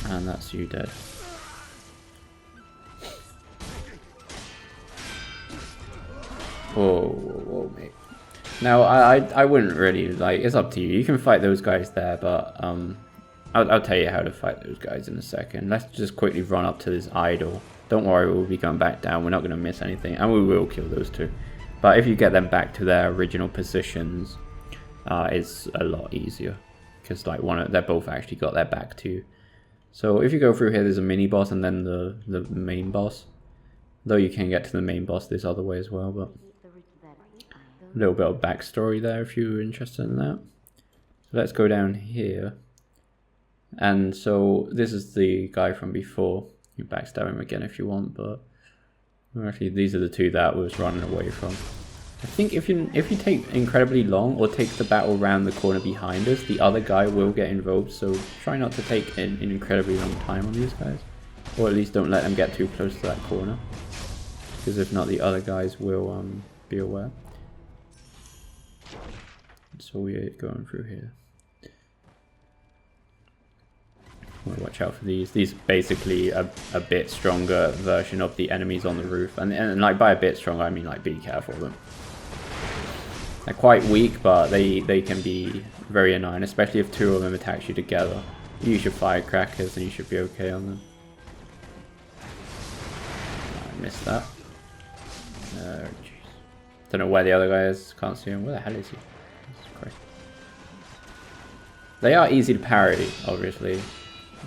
And that's you dead. Whoa, mate. Now, I wouldn't really, like, it's up to you. You can fight those guys there, but, I'll tell you how to fight those guys in a second. Let's just quickly run up to this idol. Don't worry, we'll be going back down. We're not going to miss anything, and we will kill those two. But if you get them back to their original positions, it's a lot easier. Because, like, they're both actually got their back to you. So, if you go through here, there's a mini-boss and then the main boss. Though you can get to the main boss this other way as well, but... a little bit of backstory there if you're interested in that. So let's go down here. And so this is the guy from before. You backstab him again if you want, but actually these are the two that was running away from. I think if you take incredibly long or take the battle around the corner behind us, the other guy will get involved. So try not to take an incredibly long time on these guys, or at least don't let them get too close to that corner, because if not, the other guys will be aware. So we're going through here. Watch out for these. These are basically a bit stronger version of the enemies on the roof. And like by a bit stronger, I mean like be careful of them. They're quite weak, but they can be very annoying, especially if two of them attack you together. Use your firecrackers and you should be okay on them. I missed that. Oh jeez. Don't know where the other guy is. Can't see him. Where the hell is he? They are easy to parry, obviously.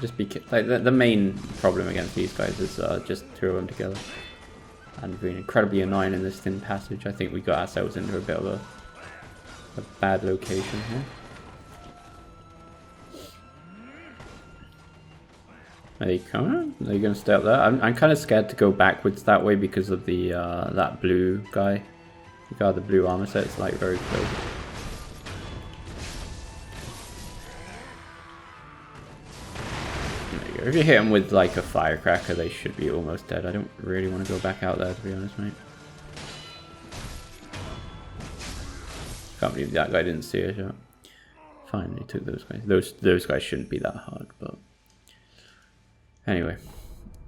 Just be like the main problem against these guys is just two of them together, and being incredibly annoying in this thin passage. I think we got ourselves into a bit of a bad location here. Are they coming? Are they going to stay up there? I'm kind of scared to go backwards that way because of the that blue guy. The guy with the blue armor set is like very close. If you hit them with like a firecracker, they should be almost dead. I don't really want to go back out there, to be honest, mate. Can't believe that guy didn't see us yet. Finally took those guys. Those guys shouldn't be that hard, but anyway.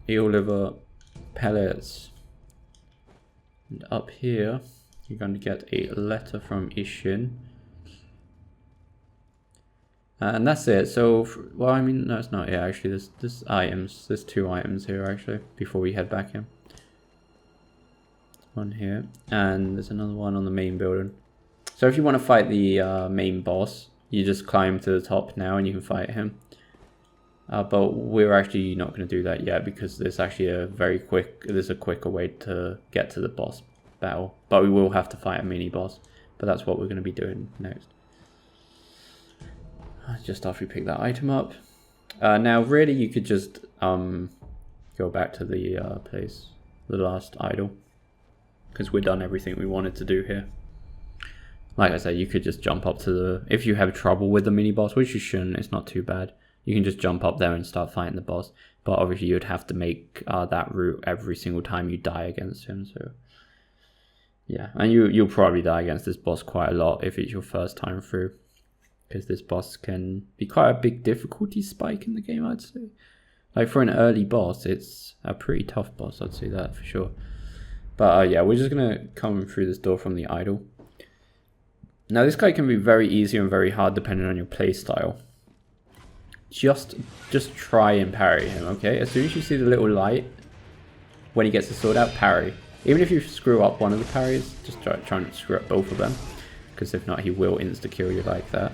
Eel liver pellets. And up here, you're going to get a letter from Ishin. And that's it. So, well, I mean, no, it's not. Yeah, actually, there's items. There's two items here, actually, before we head back in. One here, and there's another one on the main building. So if you want to fight the main boss, you just climb to the top now and you can fight him. But we're actually not going to do that yet because there's actually there's a quicker way to get to the boss battle. But we will have to fight a mini boss. But that's what we're going to be doing next. Just after we pick that item up. Now, really, you could just go back to the place, the last idol, because we've done everything we wanted to do here. Like I said, you could just jump up to the... If you have trouble with the mini-boss, which you shouldn't, it's not too bad. You can just jump up there and start fighting the boss. But obviously, you'd have to make that route every single time you die against him, so... Yeah, and you'll probably die against this boss quite a lot if it's your first time through. Because this boss can be quite a big difficulty spike in the game, I'd say. Like, for an early boss, it's a pretty tough boss, I'd say that for sure. But yeah, we're just going to come through this door from the idol. Now, this guy can be very easy and very hard depending on your playstyle. Just try and parry him, okay? As soon as you see the little light, when he gets the sword out, parry. Even if you screw up one of the parries, just try and screw up both of them, because if not, he will insta-kill you like that.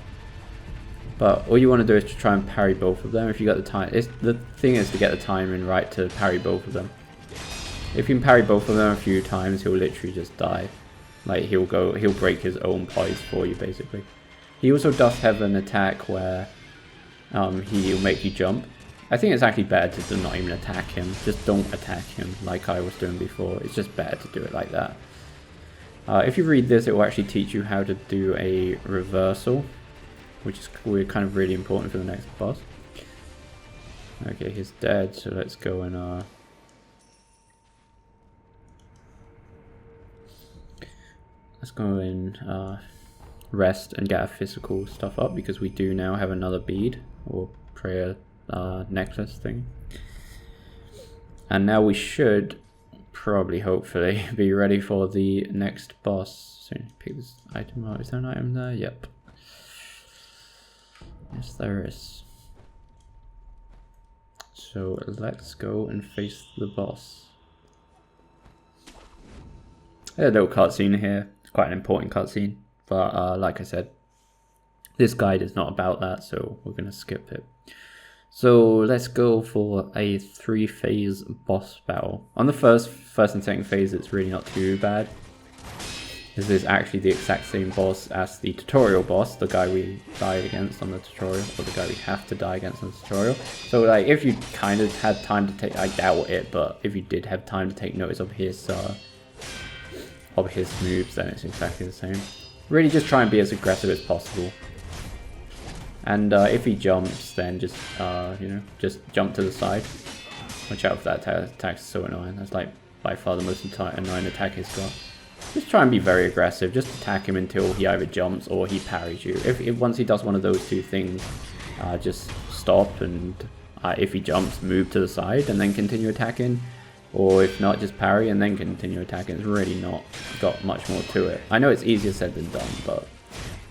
But all you want to do is to try and parry both of them. If you got the time, the thing is to get the timing right to parry both of them. If you can parry both of them a few times, he'll literally just die. Like he'll break his own poise for you basically. He also does have an attack where he'll make you jump. I think it's actually better to not even attack him. Just don't attack him like I was doing before. It's just better to do it like that. If you read this, it will actually teach you how to do a reversal, which is kind of really important for the next boss. Okay, he's dead, so let's go and rest and get our physical stuff up, because we do now have another bead or prayer necklace thing. And now we should probably, hopefully, be ready for the next boss. So pick this item up. Is there an item there? Yep. Yes, there is. So let's go and face the boss. There's a little cutscene here. It's quite an important cutscene, but like I said, this guide is not about that, so we're gonna skip it. So let's go for a 3-phase boss battle. On the first and second phase, it's really not too bad. This is actually the exact same boss as the tutorial boss, the guy we died against on the tutorial, or the guy we have to die against on the tutorial. So like, if you kind of had time to take, I doubt it, but if you did have time to take notice of his moves, then it's exactly the same. Really just try and be as aggressive as possible. And if he jumps, then just, you know, just jump to the side. Watch out for that attack, it's so annoying. That's like by far the most annoying attack he's got. Just try and be very aggressive. Just attack him until he either jumps or he parries you. If once he does one of those two things, just stop, and if he jumps, move to the side and then continue attacking. Or if not, just parry and then continue attacking. It's really not got much more to it. I know it's easier said than done, but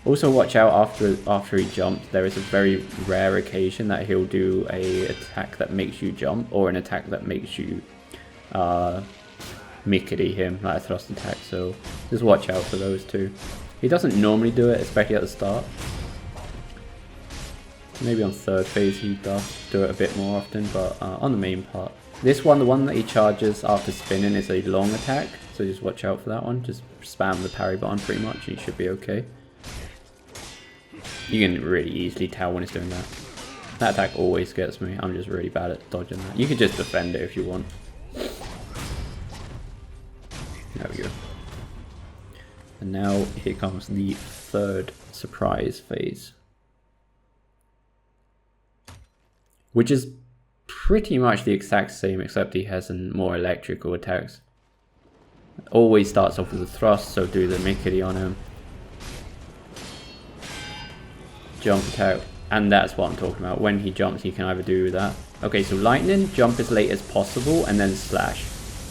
also watch out after he jumps. There is a very rare occasion that he'll do a attack that makes you jump, or an attack that makes you Mickety him, like a thrust attack, so just watch out for those two. He doesn't normally do it, especially at the start. Maybe on third phase he does do it a bit more often, but on the main part. This one, the one that he charges after spinning, is a long attack, so just watch out for that one. Just spam the parry button pretty much and you should be okay. You can really easily tell when it's doing that. That attack always gets me. I'm just really bad at dodging that. You could just defend it if you want. There we go. And now here comes the third surprise phase, which is pretty much the exact same, except he has some more electrical attacks. Always starts off with a thrust, so do the Mickety on him. Jump attack, and that's what I'm talking about. When he jumps, he can either do that. Okay, so lightning, jump as late as possible, and then slash.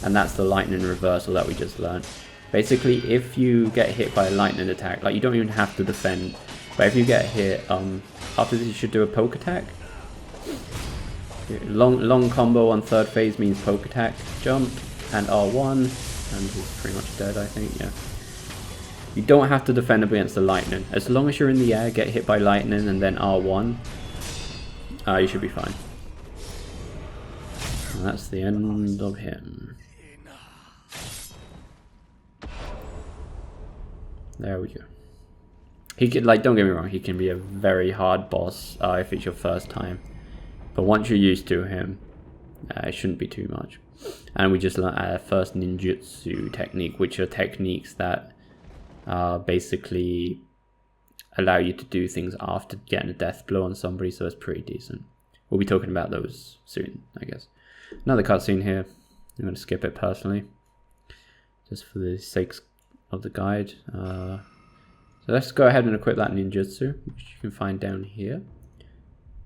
And that's the lightning reversal that we just learned. Basically, if you get hit by a lightning attack, like you don't even have to defend, but if you get hit, after this you should do a poke attack. Long combo on third phase means poke attack, jump, and R1, and he's pretty much dead, I think, yeah. You don't have to defend against the lightning. As long as you're in the air, get hit by lightning, and then R1, you should be fine. And that's the end of him. There we go. He could, like, don't get me wrong, he can be a very hard boss if it's your first time. But once you're used to him, it shouldn't be too much. And we just learned our first ninjutsu technique, which are techniques that basically allow you to do things after getting a death blow on somebody, so it's pretty decent. We'll be talking about those soon, I guess. Another cutscene here. I'm going to skip it personally, just for the sake of the guide. So let's go ahead and equip that ninjutsu, which you can find down here.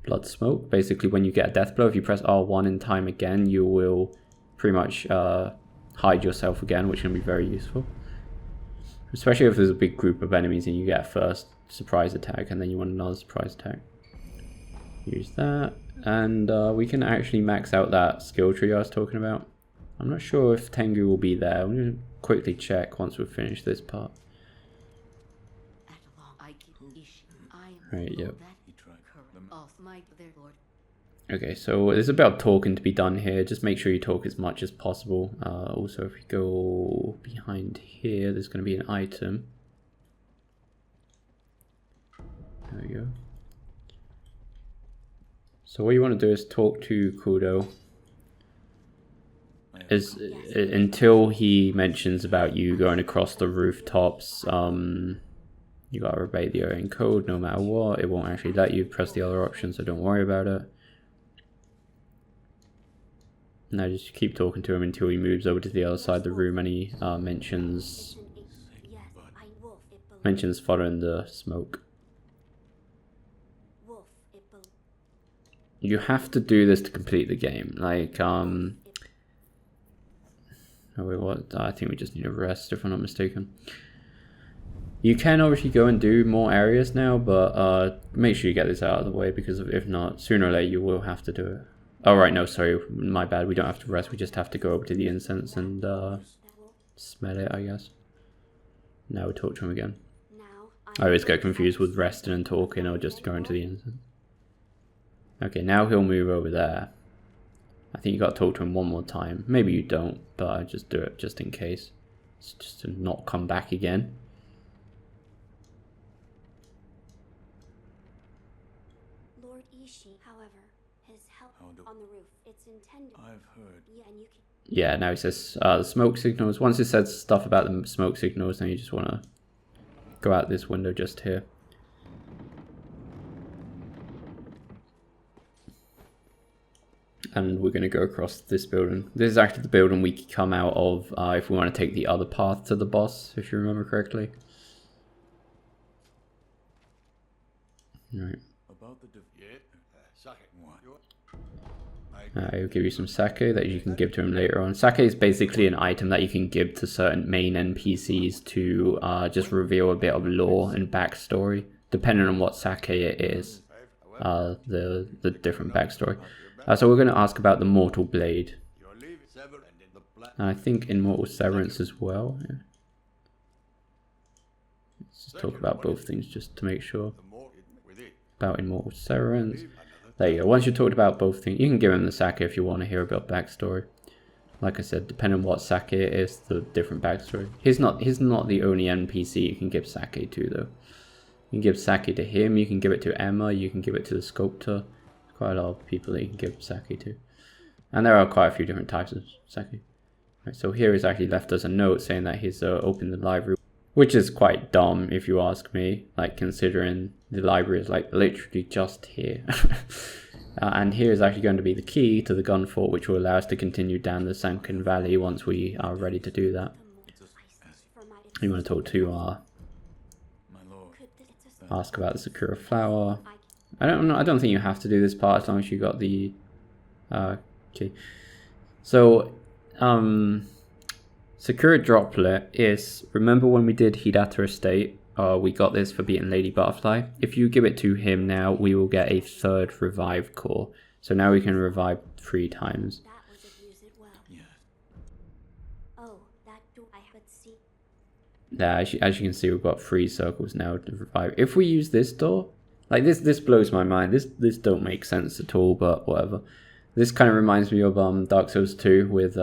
Blood smoke. Basically, when you get a death blow, if you press R1 in time again, you will pretty much hide yourself again, which can be very useful. Especially if there's a big group of enemies and you get a first surprise attack and then you want another surprise attack. Use that, and we can actually max out that skill tree I was talking about. I'm not sure if Tengu will be there. I'm going to quickly check once we've finished this part. At long, I give Ishi. I am Right, below yep. that current. Also, my their lord. Okay, so there's a bit of talking to be done here. Just make sure you talk as much as possible. Also, if we go behind here, there's going to be an item. There we go. So what you want to do is talk to Kudo. Until he mentions about you going across the rooftops, you gotta obey the Aryan code no matter what. It won't actually let you press the other option, so don't worry about it. Now just keep talking to him until he moves over to the other side of the room and he mentions following the smoke. You have to do this to complete the game. Like, oh wait, what? I think we just need a rest if I'm not mistaken. You can obviously go and do more areas now, but make sure you get this out of the way, because if not, sooner or later you will have to do it. Oh right, no, sorry, my bad. We don't have to rest. We just have to go over to the incense and smell it, I guess. Now we talk to him again. I always get confused with resting and talking or just going to the incense. Okay, now he'll move over there. I think you got to talk to him one more time. Maybe you don't, but I just do it just in case. It's just to not come back again. Lord Ishii, however, has help on the roof. It's intended. I've heard. Yeah, and you can. Yeah, now he says the smoke signals. Once it says stuff about the smoke signals, then you just want to go out this window just here. And we're going to go across this building. This is actually the building we come out of if we want to take the other path to the boss, if you remember correctly. Alright. I'll give you some sake that you can give to him later on. Sake is basically an item that you can give to certain main NPCs to just reveal a bit of lore and backstory, depending on what sake it is. The different backstory. So we're going to ask about the Mortal Blade. And I think Immortal Severance as well. Yeah. Let's just talk about both things just to make sure. About Immortal Severance. There you go. Once you've talked about both things, you can give him the sake if you want to hear a bit of backstory. Like I said, depending on what sake it is, the different backstory. He's not the only NPC you can give sake to though. You can give sake to him, you can give it to Emma, you can give it to the sculptor. Quite a lot of people that you can give sake to. And there are quite a few different types of sake. Right, so here he's actually left us a note saying that he's opened the library. Which is quite dumb if you ask me. Like, considering the library is like literally just here. And here is actually going to be the key to the gun fort, which will allow us to continue down the Sunken Valley once we are ready to do that. You want to talk to ask about the Sekiro flower. I don't think you have to do this part as long as you got the key. So Sekiro Droplet is, remember when we did Hidata Estate? We got this for beating Lady Butterfly. If you give it to him now, we will get a 3rd revive core. So now we can revive 3 times. That was abused well. Yeah. Oh, that do I could see. Yeah, as you can see, we've got 3 circles now to revive. If we use this door, like this blows my mind. This don't make sense at all, but whatever. This kind of reminds me of Dark Souls 2 with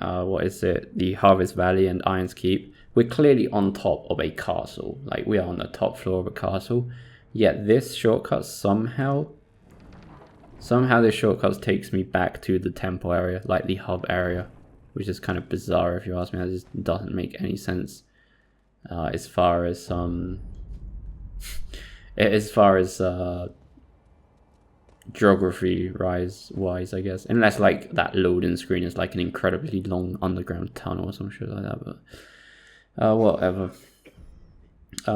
what is it? The Harvest Valley and Iron's Keep. We're clearly on top of a castle. Like, we are on the top floor of a castle. Yet this shortcut somehow this shortcut takes me back to the temple area, like the hub area, which is kind of bizarre if you ask me. That just doesn't make any sense as far as geography wise, I guess, unless like that loading screen is like an incredibly long underground tunnel or some shit like that, but whatever.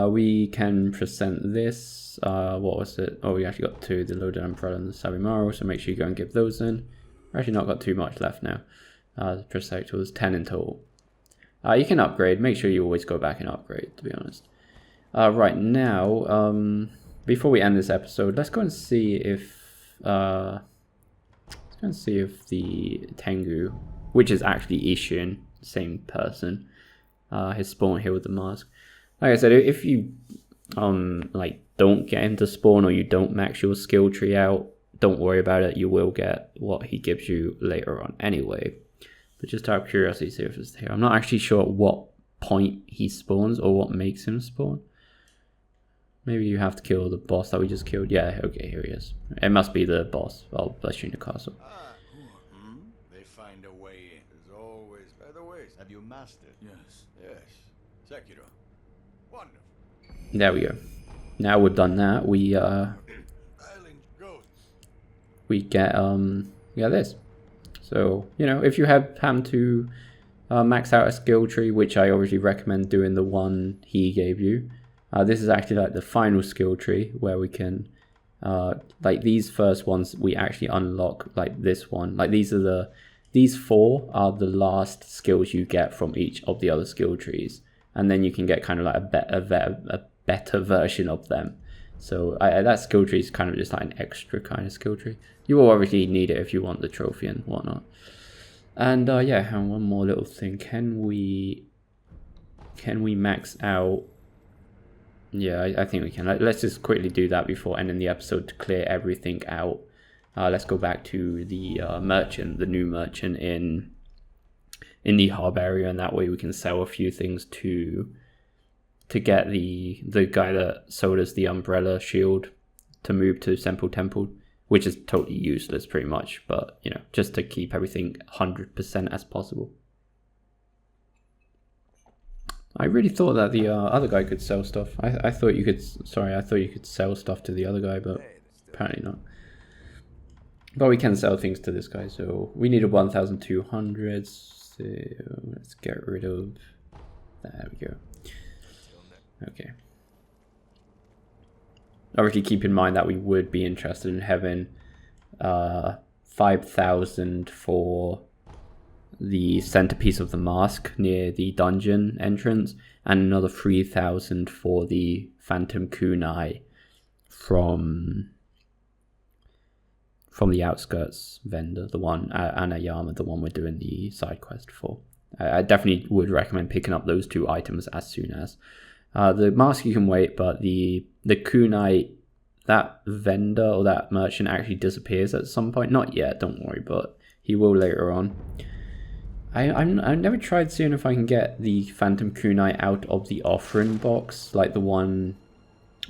We can present this. What was it? Oh, we actually got 2, the Loaded Umbrella and the Sabimaru, so make sure you go and give those in. We've actually not got too much left now. The Prosector was 10 in total. You can upgrade. Make sure you always go back and upgrade, to be honest. Right now, before we end this episode, let's go and see if... Let's go and see if the Tengu, which is actually Ishin, same person, his spawn here with the mask. Like I said, if you like don't get him to spawn or you don't max your skill tree out, don't worry about it. You will get what he gives you later on anyway. But just out of curiosity, see if it's here. I'm not actually sure at what point he spawns or what makes him spawn. Maybe you have to kill the boss that we just killed. Yeah, okay, here he is. It must be the boss of Ashina Castle. They find a way in. There's always better ways. Have you mastered? Yes. Sekiro. Wonderful. There we go. Now we've done that, we get this. So, you know, if you have time to max out a skill tree, which I obviously recommend doing the one he gave you. This is actually like the final skill tree where we can, like these first ones, we actually unlock like this one. Like these four are the last skills you get from each of the other skill trees. And then you can get kind of like a better version of them. So that skill tree is kind of just like an extra kind of skill tree. You will obviously need it if you want the trophy and whatnot. And yeah, and one more little thing. Can we max out? Yeah, I think we can. Let's just quickly do that before ending the episode to clear everything out. Let's go back to the merchant, the new merchant in the hub area, and that way we can sell a few things to get the guy that sold us the umbrella shield to move to Temple Temple, which is totally useless pretty much, but you know, just to keep everything 100% as possible. I really thought that the other guy could sell stuff. I thought you could, sorry, I thought you could sell stuff to the other guy, but apparently not. But we can sell things to this guy, so we needed 1,200, so let's get rid of, there we go. Okay. Obviously keep in mind that we would be interested in having 5,000 for the centerpiece of the mask near the dungeon entrance, and another 3,000 for the phantom kunai from the outskirts vendor, the one Anayama, the one we're doing the side quest for. I definitely would recommend picking up those two items as soon as. The mask you can wait, but the kunai, that vendor or that merchant actually disappears at some point. Not yet, don't worry, but he will later on. I've never tried seeing if I can get the phantom kunai out of the offering box, like the one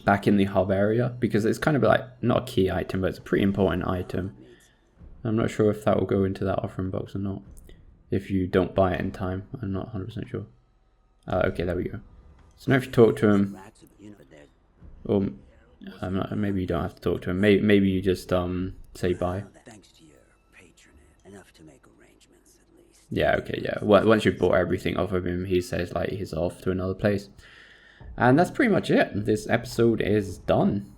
back in the hub area, because it's kind of like not a key item, but it's a pretty important item. I'm not sure if that will go into that offering box or not. If you don't buy it in time, I'm not 100% sure. Okay, there we go. So now if you talk to him, or maybe you don't have to talk to him. Maybe you just say bye. Thanks to your patronage, enough to make arrangements at least. Yeah, okay, yeah. Once you've bought everything off of him, he says like he's off to another place. And that's pretty much it. This episode is done.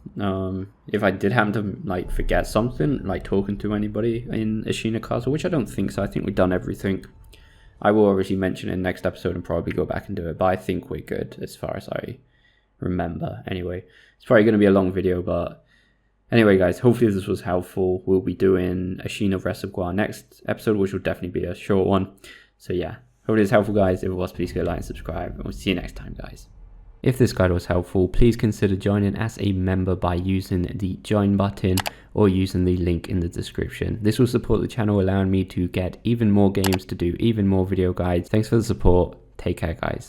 If I did happen to like forget something, like talking to anybody in Ashina Castle, which I don't think so. I think we've done everything. I will obviously mention in the next episode and probably go back and do it, but I think we're good as far as I remember. Anyway, it's probably going to be a long video, but anyway, guys, hopefully this was helpful. We'll be doing Ashina Reservoir next episode, which will definitely be a short one. So yeah, hopefully it's helpful, guys. If it was, please go like and subscribe, and we'll see you next time, guys. If this guide was helpful, please consider joining as a member by using the join button or using the link in the description. This will support the channel, allowing me to get even more games to do, even more video guides. Thanks for the support. Take care, guys.